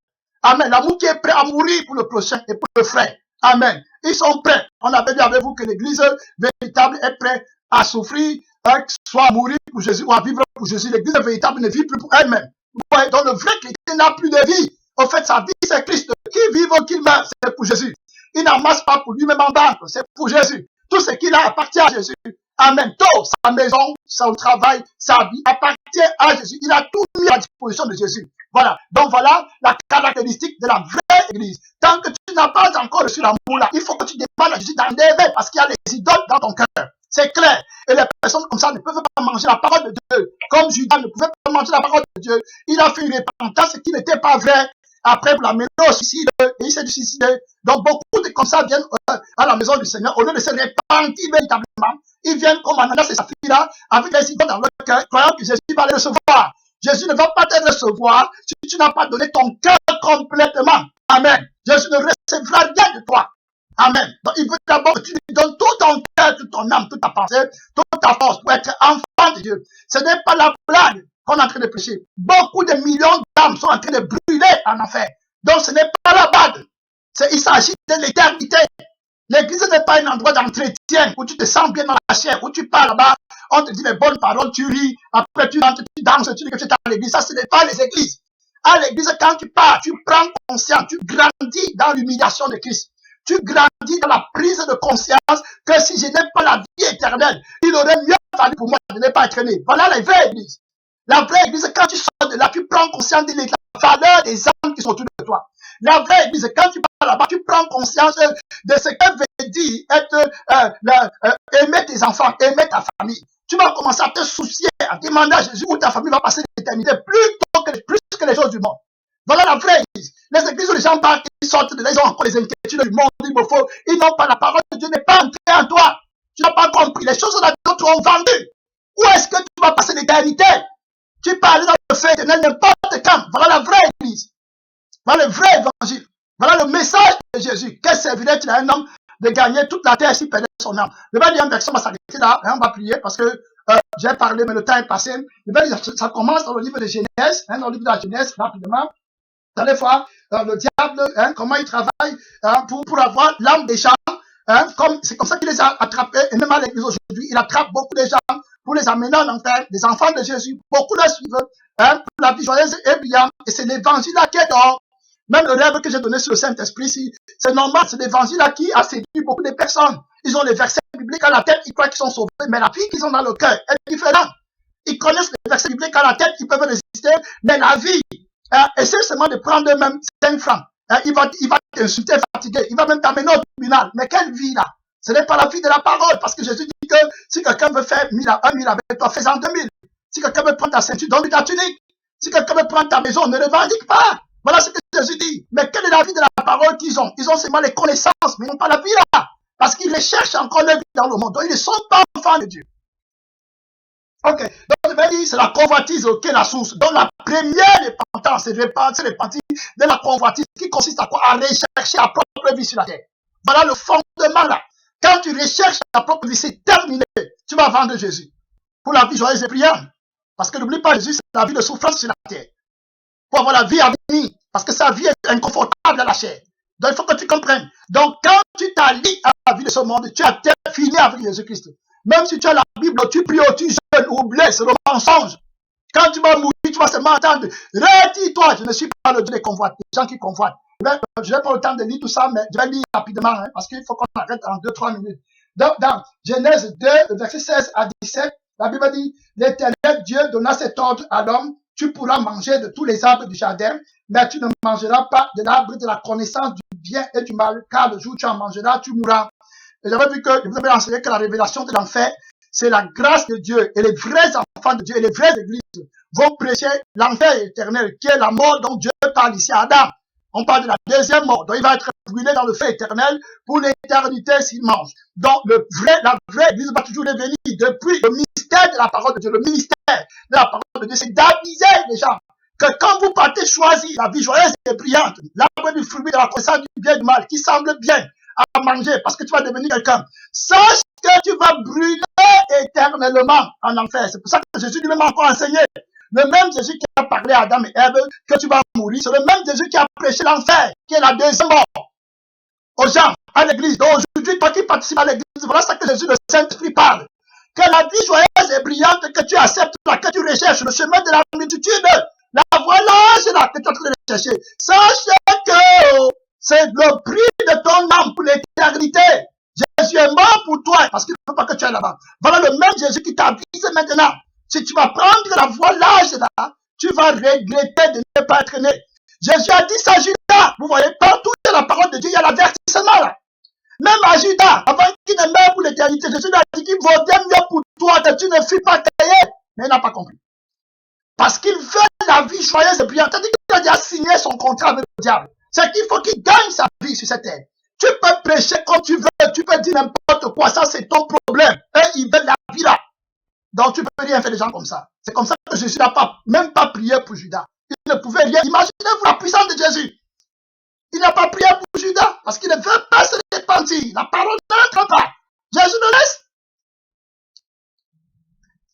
Amen. L'amour qui est prêt à mourir pour le prochain et pour le frère. Amen. Ils sont prêts. On avait dit avec vous que l'église véritable est prête à souffrir, soit à mourir pour Jésus ou à vivre pour Jésus. L'église véritable ne vit plus pour elle-même. Donc le vrai chrétien n'a plus de vie. En fait, sa vie, c'est Christ. Qui vive ou qui meurt, c'est pour Jésus. Il n'amasse pas pour lui-même en banque, c'est pour Jésus. Tout ce qu'il a appartient à Jésus. Amen. Tout, sa maison, son travail, sa vie appartient à Jésus. Il a tout mis à disposition de Jésus. Voilà. Donc voilà la caractéristique de la vraie église. Tant que tu n'as pas encore reçu l'amour là, il faut que tu demandes à Jésus d'enlever parce qu'il y a les idoles dans ton cœur. C'est clair. Et les personnes comme ça ne peuvent pas manger la parole de Dieu. Comme Judas ne pouvait pas manger la parole de Dieu. Il a fait une repentance qui n'était pas vrai. Après, pour la mener au suicide, et il s'est suicidé. Donc, beaucoup de comme ça viennent à la maison du Seigneur. Au lieu de se repentir véritablement, ils viennent comme Ananias et Saphira avec des idoles dans leur cœur, croyant que Jésus va les recevoir. Jésus ne va pas te recevoir si tu n'as pas donné ton cœur complètement. Amen. Jésus ne recevra rien de toi. Amen. Donc, il veut d'abord que tu lui donnes tout ton cœur, toute ton âme, toute ta pensée, toute ta force pour être enfant de Dieu. Ce n'est pas la blague qu'on est en train de prêcher. Beaucoup de millions d'âmes sont en train de brûler en enfer. Donc, ce n'est pas la blague. Il s'agit de l'éternité. L'église n'est pas un endroit d'entretien où tu te sens bien dans la chair, où tu parles là-bas, on te dit les bonnes paroles, tu ris, après tu rentres, tu danses, tu dis que tu es à l'église. Ça, ce n'est pas les églises. À l'église, quand tu pars, tu prends conscience, tu grandis dans l'humiliation de Christ. Tu grandis dans la prise de conscience que si je n'ai pas la vie éternelle, il aurait mieux fallu pour moi de ne pas être né. Voilà la vraie église. La vraie église, quand tu sors de là, tu prends conscience de la valeur des âmes qui sont autour de toi. La vraie église, quand tu pars là-bas, tu prends conscience de ce que veut dire être, aimer tes enfants, aimer ta famille. Tu vas commencer à te soucier, à demander à Jésus où ta famille va passer l'éternité plus que les choses du monde. Voilà la vraie église. Les églises où les gens partent, ils sortent de là, ils ont encore les inquiétudes du monde, il me faut, ils n'ont pas la parole de Dieu, n'est pas entrée en toi. Tu n'as pas compris. Les choses là d'autres ont vendu. Où est-ce que tu vas passer l'éternité? Tu parles dans le fait éternel n'importe quand. Voilà la vraie église. Voilà le vrai évangile. Voilà le message de Jésus. Quel servirait-il à un homme de gagner toute la terre s'il perdait son âme? Je vais lire un verset, on va s'arrêter là, on va prier parce que j'ai parlé, mais le temps est passé. Je vais lire, ça commence dans le livre de Genèse, dans le livre de la Genèse, rapidement. Vous allez voir le diable, comment il travaille pour avoir l'âme des gens. C'est comme ça qu'il les a attrapés, et même à l'église aujourd'hui, il attrape beaucoup de gens pour les amener en enfer, des enfants de Jésus. Beaucoup le suivent pour la vie joyeuse et brillante. Et c'est l'évangile qui est dehors. Même le rêve que j'ai donné sur le Saint-Esprit, c'est normal, c'est l'évangile qui a séduit beaucoup de personnes. Ils ont les versets bibliques à la tête, ils croient qu'ils sont sauvés, mais la vie qu'ils ont dans le cœur est différente. Ils connaissent les versets bibliques à la tête, ils peuvent résister, mais la vie, essaie seulement de prendre même 5 francs. Il va t'insulter, fatigué, il va même t'amener au tribunal. Mais quelle vie là? Ce n'est pas la vie de la parole, parce que Jésus dit que si quelqu'un veut faire 1 000 avec toi, fais-en 2000. Si quelqu'un veut prendre ta ceinture, donne-lui ta tunique. Si quelqu'un veut prendre ta maison, ne revendique pas. Voilà ce que Jésus dit. Mais quelle est la vie de la parole qu'ils ont? Ils ont seulement les connaissances, mais ils n'ont pas la vie là. Parce qu'ils recherchent encore leur vie dans le monde. Donc, ils ne sont pas enfants de Dieu. Ok. Donc, je vais dire, c'est la convoitise qui est la source. Donc, la première repentance, c'est repentir de la convoitise qui consiste à quoi? À rechercher la propre vie sur la terre. Voilà le fondement là. Quand tu recherches ta propre vie, c'est terminé. Tu vas vendre Jésus. Pour la vie joyeuse et brillante. Parce que n'oublie pas, Jésus, c'est la vie de souffrance sur la terre. Pour avoir la vie à venir. Parce que sa vie est inconfortable à la chair. Donc, il faut que tu comprennes. Donc, quand tu t'allies à la vie de ce monde, tu as fini avec Jésus-Christ. Même si tu as la Bible, tu pries, tu jeûnes, oublie, c'est le mensonge. Quand tu vas mourir, tu vas seulement entendre, retire-toi, je ne suis pas le Dieu des convoites, des gens qui convoitent. Je n'ai pas le temps de lire tout ça, mais je vais lire rapidement, parce qu'il faut qu'on arrête en 2-3 minutes. Donc, dans Genèse 2, verset 16 à 17, la Bible dit, l'Éternel Dieu donna cet ordre à l'homme, tu pourras manger de tous les arbres du jardin, mais tu ne mangeras pas de l'arbre de la connaissance du bien et du mal, car le jour où tu en mangeras, tu mourras. Et j'avais vu que je vous avais enseigné que la révélation de l'enfer, c'est la grâce de Dieu. Et les vrais enfants de Dieu et les vraies églises vont prêcher l'enfer éternel, qui est la mort dont Dieu parle ici à Adam. On parle de la deuxième mort. Donc il va être brûlé dans le feu éternel pour l'éternité s'il mange. Donc la vraie église va toujours revenir depuis le mystère de la parole de Dieu. Le ministère de la parole de Dieu, c'est d'aviser les gens que quand vous partez choisir la vie joyeuse et brillante, l'arbre du fruit de la connaissance du bien et du mal, qui semble bien à manger parce que tu vas devenir quelqu'un, sache que tu vas brûler éternellement en enfer. C'est pour ça que Jésus lui-même a encore enseigné. Le même Jésus qui a parlé à Adam et Ève que tu vas mourir, c'est le même Jésus qui a prêché l'enfer, qui est la deuxième mort aux gens, à l'église. Donc aujourd'hui, toi qui participes à l'église, voilà ce que Jésus, le Saint-Esprit, parle. Que la vie joyeuse et brillante que tu acceptes, que tu recherches, le chemin de la multitude, la voie large là que tu es en train de chercher. Sache que c'est le prix de ton âme pour l'éternité. Jésus est mort pour toi parce qu'il ne veut pas que tu ailles là-bas. Voilà le même Jésus qui t'avise maintenant. Si tu vas prendre la voie large là, tu vas regretter de ne pas être né. Jésus a dit ça à Judas. Vous voyez, partout dans la parole de Dieu, il y a l'avertissement là. Même à Judas, avant qu'il ne meure pour l'éternité, Jésus lui a dit qu'il vaudrait mieux pour toi que tu ne fus pas créé. Mais il n'a pas compris. Parce qu'il veut la vie joyeuse et brillante. C'est-à-dire qu'il a déjà signé son contrat avec le diable. C'est qu'il faut qu'il gagne sa vie sur cette terre. Tu peux prêcher comme tu veux, tu peux dire n'importe quoi, ça c'est ton problème. Et il veut la vie là. Donc tu ne peux rien faire des gens comme ça. C'est comme ça que Jésus n'a même pas prié pour Judas. Il ne pouvait rien. Imaginez-vous la puissance de Jésus. Il n'a pas prié pour Judas parce qu'il ne veut pas se repentir. La parole n'entre pas. Jésus le laisse.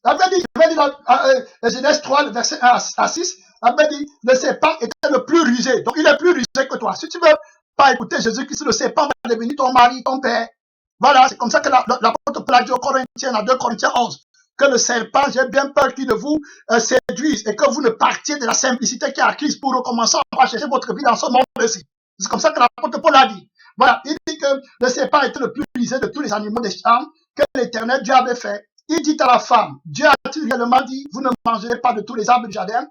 La Bible dit, je vais dire dans Genèse 3, le verset 1 à 6, la Bible dit, le serpent était le plus rusé. Donc il est plus rusé que toi. Si tu veux pas écouté Jésus-Christ, le serpent va devenir ton mari, ton père. Voilà, c'est comme ça que l'apôtre Paul a dit aux Corinthiens, dans 2 Corinthiens 11, que le serpent, j'ai bien peur qu'il ne vous séduise et que vous ne partiez de la simplicité qui est acquise pour recommencer à chercher votre vie dans ce monde-ci. C'est comme ça que l'apôtre Paul a dit. Voilà, il dit que le serpent était le plus prisé de tous les animaux des champs que l'Éternel Dieu avait fait. Il dit à la femme, Dieu a-t-il réellement dit, vous ne mangerez pas de tous les arbres du jardin?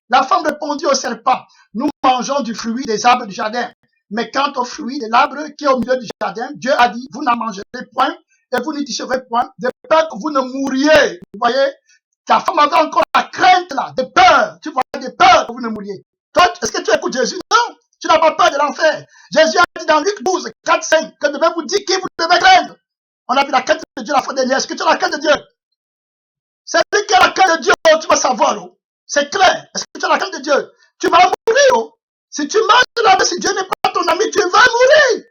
La femme répondit au serpent, nous mangeons du fruit des arbres du jardin. Mais quant au fruit de l'arbre qui est au milieu du jardin, Dieu a dit, vous n'en mangerez point et vous n'y toucherez point, de peur que vous ne mouriez. Vous voyez, la femme avait encore la crainte là, de peur. Tu vois, de peur que vous ne mouriez. Toi, est-ce que tu écoutes Jésus? Non, tu n'as pas peur de l'enfer. Jésus a dit dans Luc 12, 4, 5, que devait vous dire qui vous devez craindre. On a vu la crainte de Dieu la fois dernière. Est-ce que tu as la crainte de Dieu? C'est lui qui a la crainte de Dieu, tu vas savoir. Oh. C'est clair. Est-ce que tu as la crainte de Dieu? Tu vas mourir. Oh. Si tu manges là, si Dieu n'est pas ton ami, tu vas mourir.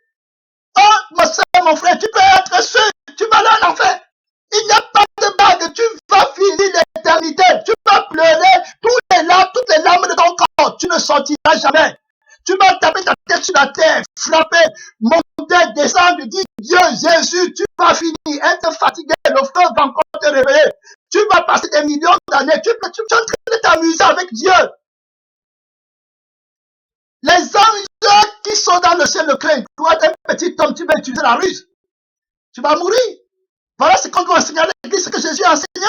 Oh, ma soeur, mon frère, tu peux être sûr. Tu vas aller en enfer. Il n'y a pas de bague. Tu vas finir l'éternité. Tu vas pleurer toutes les larmes de ton corps. Tu ne sortiras jamais. Tu vas taper ta tête sur la terre, frapper, monter, descendre, dire Dieu, Jésus, tu vas finir, être fatigué, le feu va encore te réveiller. Tu vas passer des millions d'années, tu es en train de t'amuser avec Dieu. Les anges qui sont dans le ciel le craignent. Toi, un petit homme, tu vas utiliser la ruse. Tu vas mourir. Voilà ce qu'on doit enseigner à l'église, ce que Jésus a enseigné.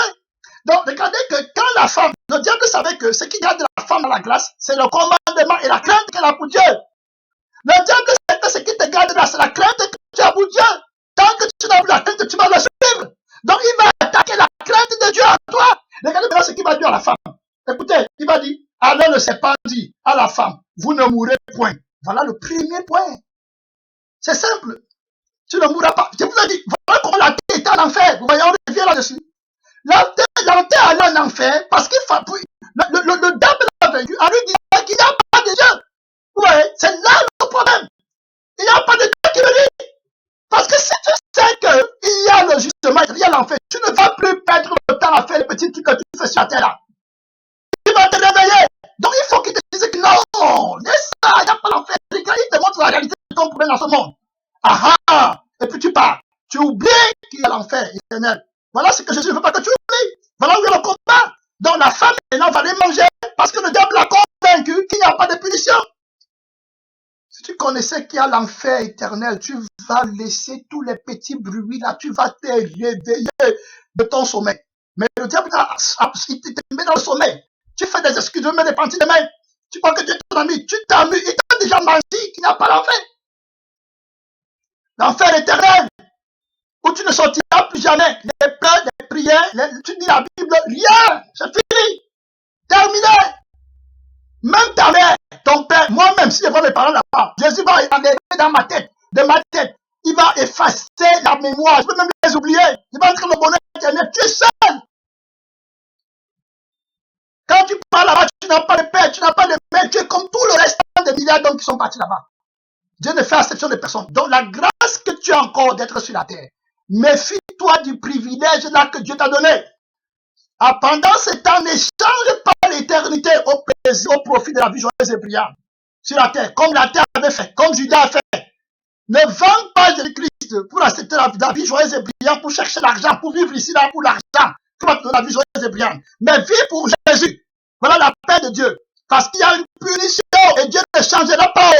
Donc, regardez que quand la femme, le diable savait que ce qui garde la femme à la grâce, c'est le commandement et la crainte qu'elle a pour Dieu. Le diable sait que ce qui te garde là, c'est la crainte que tu as pour Dieu. Tant que tu n'as plus la crainte, tu vas le suivre. Donc, il va attaquer la crainte de Dieu à toi. Regardez maintenant ce qu'il va dire à la femme. Écoutez, il va dire, alors le serpent dit à la femme, vous ne mourrez point. Voilà le premier point. C'est simple. Tu ne mourras pas. Je vous ai dit, voilà comment la terre est en enfer. Vous voyez, on revient là-dessus. La terre allait en enfer parce qu'il faut. Le diable l'a vaincu en lui disant qu'il n'y a pas de Dieu. Vous voyez, c'est là le problème. Il n'y a pas de Dieu qui le dit. Parce que si tu sais qu'il y a le jugement, il y a l'enfer, tu ne vas plus perdre le temps à faire les petits trucs que tu fais sur la terre là. Tu vas te réveiller. Donc il faut qu'il te dise que non, laisse ça, il n'y a pas l'enfer. Il te montre la réalité de ton problème dans ce monde. Ah ah. Et puis tu pars. Tu oublies qu'il y a l'enfer éternel. Voilà ce que Jésus ne veut pas que tu oublies. Voilà où il y a le combat. Donc la femme maintenant va les manger parce que le diable l'a convaincu qu'il n'y a pas de punition. Si tu connaissais qu'il y a l'enfer éternel, tu vas laisser tous les petits bruits là, tu vas te réveiller de ton sommeil. Mais le diable, il te met dans le sommeil. Tu fais des excuses, tu mets des panties de main. Tu crois que Dieu est ton ami, tu t'amuses, il t'a déjà menti qu'il n'y a pas l'enfer. L'enfer éternel, où tu ne sortiras plus jamais. Les pleurs, les prières, tu dis la Bible, rien, c'est fini. Terminé. Même ta mère, ton père, moi-même, si je vois mes parents là-bas, Jésus va enlever dans ma tête, de ma tête. Il va effacer la mémoire. Je peux même les oublier. Il va entrer le bonheur éternel. Tu es seul. Quand tu pars là-bas, tu n'as pas de père, tu n'as pas de mère. Tu es comme tout le restant des milliards d'hommes qui sont partis là-bas. Dieu ne fait exception de personne. Donc la grâce que tu as encore d'être sur la terre, méfie-toi du privilège là que Dieu t'a donné. Pendant ce temps, n'échange pas l'éternité au plaisir, au profit de la vie joyeuse et brillante sur la terre, comme la terre avait fait, comme Judas a fait. Ne vends pas Jésus-Christ pour accepter la vie joyeuse et brillante, pour chercher l'argent, pour vivre ici là pour l'argent, pour la vie joyeuse et brillante. Mais vis pour Jésus. Voilà la paix de Dieu. Parce qu'il y a une punition et Dieu ne changera pas.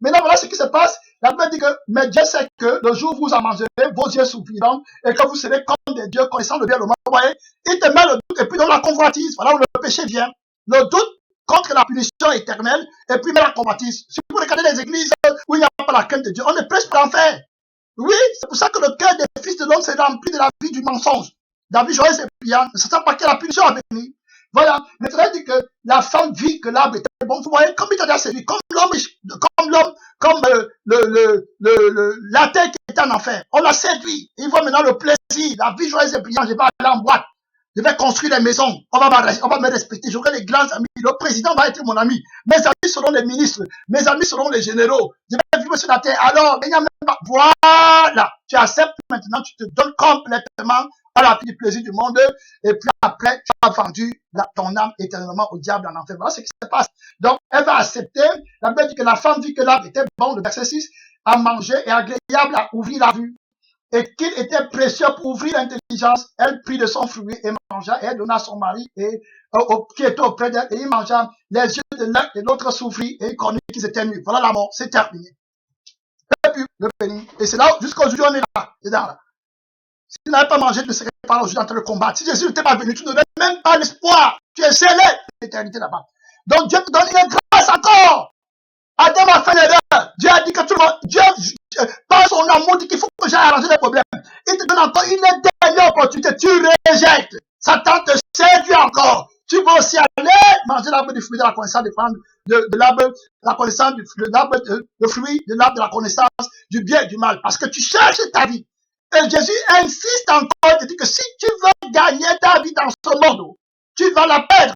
Maintenant, voilà ce qui se passe. La Bible dit que, mais Dieu sait que le jour où vous en mangerez, vos yeux s'ouvriront et que vous serez comme des dieux connaissant le bien et le mal. Vous voyez, il te met le doute et puis dans la convoitise. Voilà où le péché vient. Le doute contre la punition éternelle et puis met la convoitise. Si vous regardez les églises où il n'y a pas la crainte de Dieu, on ne prêche pas l'enfer. Oui, c'est pour ça que le cœur des fils de l'homme s'est rempli de la vie du mensonge. La vie joyeuse et brillante. Ne sachant pas qu'il y a la punition à venir. Voilà. Maintenant, il dit que la femme vit que l'arbre était bon. Vous voyez, comme il t'a dit, c'est lui, comme la terre qui est en enfer. On l'a séduit. Il voit maintenant le plaisir, la vie joyeuse et brillante. Je vais aller en boîte. Je vais construire des maisons. On va me respecter. J'aurai des grands amis. Le président va être mon ami. Mes amis seront les ministres. Mes amis seront les généraux. Je vais vivre sur la terre. Alors, il n'y a même pas. Voilà. Tu acceptes maintenant, tu te donnes complètement à la vie du plaisir du monde, et puis après, tu as vendu ton âme éternellement au diable en enfer. Voilà ce qui se passe. Donc, elle va accepter. La Bible dit que la femme vit que l'arbre était bon, le verset 6, à manger et agréable à ouvrir la vue, et qu'il était précieux pour ouvrir l'intelligence. Elle prit de son fruit et mangea, et elle donna à son mari et qui était auprès d'elle, et il mangea. Les yeux de l'un et l'autre s'ouvrirent, et il connut qu'ils étaient nus. Voilà la mort, c'est terminé. Et c'est là, jusqu'à aujourd'hui, on est là, dedans là. Si tu n'avais pas mangé, tu ne serais pas là aujourd'hui en train de combattre. Si Jésus n'était pas venu, tu n'aurais même pas l'espoir. Tu es scellé l'éternité là-bas. Donc Dieu te donne une grâce encore. Adam a fait l'erreur. Dieu a dit que tout le monde, Dieu, par son amour, dit qu'il faut que j'aille arranger les problèmes. Il te donne encore une dernière opportunité. Tu rejettes. Satan te séduit encore. Tu vas aussi aller manger l'arbre du fruit de la connaissance de l'arbre, la connaissance de l'arbre, le fruit de l'arbre de la connaissance du bien et du mal. Parce que tu cherches ta vie. Et Jésus insiste encore, il dit que si tu veux gagner ta vie dans ce monde, tu vas la perdre.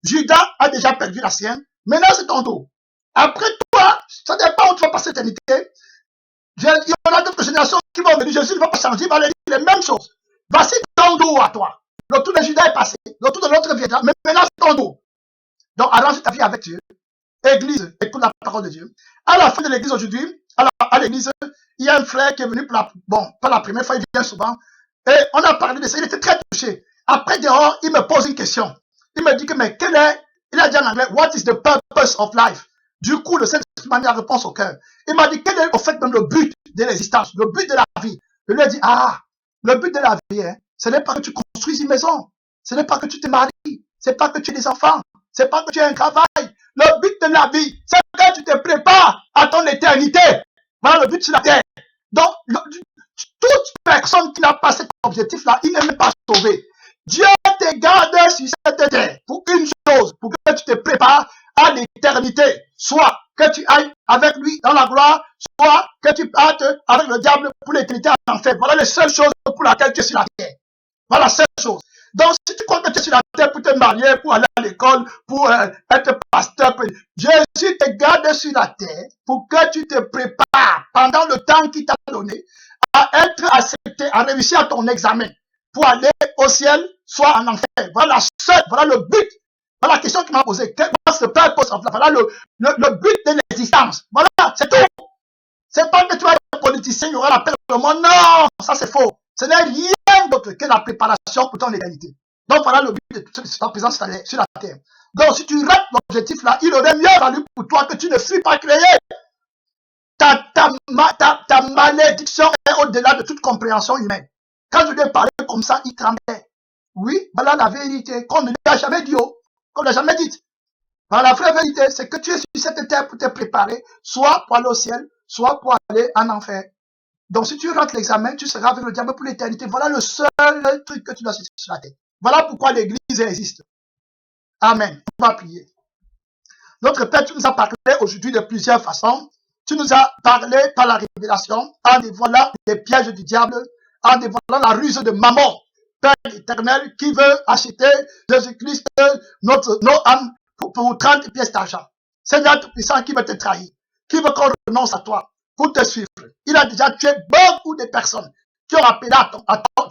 Judas a déjà perdu la sienne. Maintenant, c'est ton tour. Après toi, ça dépend où tu vas passer l'éternité. Il y en a d'autres générations qui vont venir. Jésus ne va pas changer, il va leur dire les mêmes choses. Voici ton tour à toi. Le tour de Judas est passé. Le tour de l'autre viendra. Mais maintenant, c'est ton tour. Donc, arrange ta vie avec Dieu. Église, écoute la parole de Dieu. À la fin de l'église aujourd'hui, à l'église, il y a un frère qui est venu pas la première fois, il vient souvent. Et on a parlé de ça, il était très touché. Après, dehors, il me pose une question. Il me dit que, mais il a dit en anglais, what is the purpose of life? Du coup, le Saint-Esprit m'a mis la réponse au cœur. Il m'a dit, quel est au fait même le but de l'existence, le but de la vie? Je lui ai dit, le but de la vie, ce n'est pas que tu construises une maison, ce n'est pas que tu te maries, ce n'est pas que tu aies des enfants, ce n'est pas que tu aies un travail. Le but de la vie, c'est que tu te prépares à ton éternité. Voilà le but sur la terre. Donc, toute personne qui n'a pas cet objectif-là, il n'est même pas sauvé. Dieu te garde sur cette terre pour une chose, pour que tu te prépares à l'éternité. Soit que tu ailles avec lui dans la gloire, soit que tu partes avec le diable pour l'éternité en enfer. Voilà les seules choses pour lesquelles tu es sur la terre. Voilà la seule chose. Donc, si tu crois que tu es sur la terre pour te marier, pour aller à l'école, pour être pasteur, Jésus te garde sur la terre pour que tu te prépares pendant le temps qu'il t'a donné à être accepté, à réussir à ton examen pour aller au ciel, soit en enfer. Voilà le but. Voilà la question qu'il m'a posée. What's the purpose of life? Voilà le but de l'existence. Voilà, c'est tout. C'est pas que tu vas être politicien, il y aura la paix dans le monde. Non, ça c'est faux. Ce n'est rien d'autre que la préparation pour ton égalité. Donc voilà le but de tout ce qui se passe sur la terre. Donc si tu rates l'objectif là, il aurait mieux valu pour toi que tu ne fuis pas créé. Ta malédiction est au-delà de toute compréhension humaine. Quand je lui ai parlé comme ça, il tremblait. Oui, voilà la vérité, qu'on ne lui a jamais dit, qu'on ne l'a jamais dit. Voilà la vraie vérité, c'est que tu es sur cette terre pour te préparer, soit pour aller au ciel, soit pour aller en enfer. Donc si tu rates l'examen, tu seras avec le diable pour l'éternité. Voilà le seul truc que tu dois sur la tête. Voilà pourquoi l'église existe. Amen. On va prier. Notre Père, tu nous as parlé aujourd'hui de plusieurs façons. Tu nous as parlé par la révélation, en dévoilant les pièges du diable, en dévoilant la ruse de Mammon, Père éternel, qui veut acheter Jésus-Christ, nos âmes, pour 30 pièces d'argent. Seigneur Tout-Puissant, qui veut te trahir, qui veut qu'on renonce à toi, pour te suivre. Il a déjà tué beaucoup de personnes qui ont appelé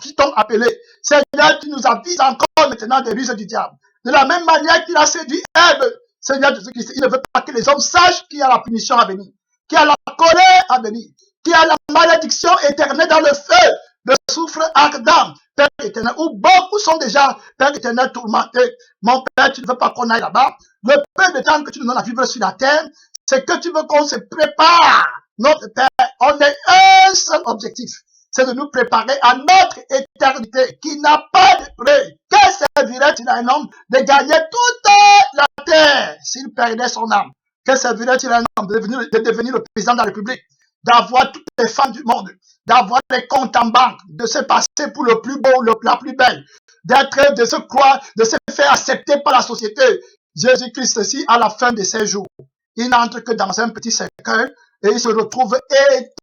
qui t'ont appelé. Seigneur, tu nous avises encore maintenant des ruses du diable. De la même manière qu'il a séduit Ève, Seigneur Jésus-Christ, il ne veut pas que les hommes sachent qu'il y a la punition à venir, qu'il y a la colère à venir, qu'il y a la malédiction éternelle dans le feu, le souffle ardent, Père éternel, où beaucoup sont déjà, Père éternel, tourmentés. Mon Père, tu ne veux pas qu'on aille là-bas. Le peu de temps que tu nous donnes à vivre sur la terre, c'est que tu veux qu'on se prépare. Notre Père, on a un seul objectif, c'est de nous préparer à notre éternité qui n'a pas de prix. Que servirait-il à un homme de gagner toute la terre s'il perdait son âme? Que servirait-il à un homme de devenir le président de la République, d'avoir toutes les femmes du monde, d'avoir les comptes en banque, de se passer pour le plus beau, la plus belle, de se croire, de se faire accepter par la société? Jésus-Christ, ceci, à la fin de ses jours, il n'entre que dans un petit cercueil et il se retrouve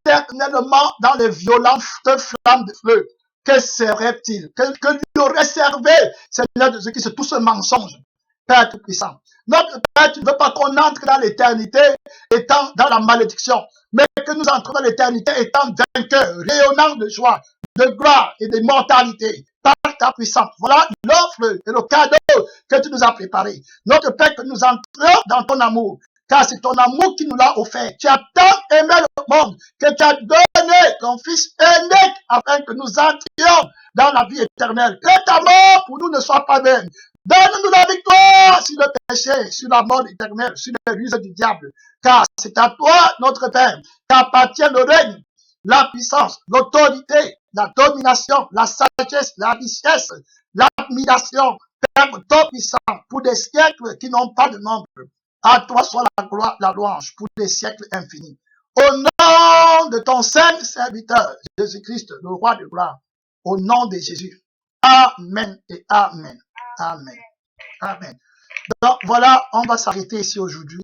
éternellement dans les violentes flammes de feu. Que serait-il? Que lui aurait servi, Seigneur de Jésus-Christ, tout ce mensonge? Père Tout-Puissant, notre Père, tu ne veux pas qu'on entre dans l'éternité étant dans la malédiction, mais que nous entrons dans l'éternité étant vainqueurs, rayonnants de joie, de gloire et d'immortalité par ta puissance. Voilà l'offre et le cadeau que tu nous as préparé. Notre Père, que nous entrions dans ton amour, car c'est ton amour qui nous l'a offert. Tu as tant aimé le monde que tu as donné ton Fils aîné afin que nous entrions dans la vie éternelle. Que ta mort pour nous ne soit pas vaine. Donne-nous la victoire sur le péché, sur la mort éternelle, sur les ruses du diable. Car c'est à toi, notre Père, qu'appartient le règne, la puissance, l'autorité, la domination, la sagesse, la richesse, l'admiration, Père tout-puissant, pour des siècles qui n'ont pas de nombre. À toi soit la gloire, la louange, pour des siècles infinis. Au nom de ton saint serviteur, Jésus-Christ, le roi de gloire, au nom de Jésus. Amen et amen. Amen. Amen. Donc voilà, on va s'arrêter ici aujourd'hui.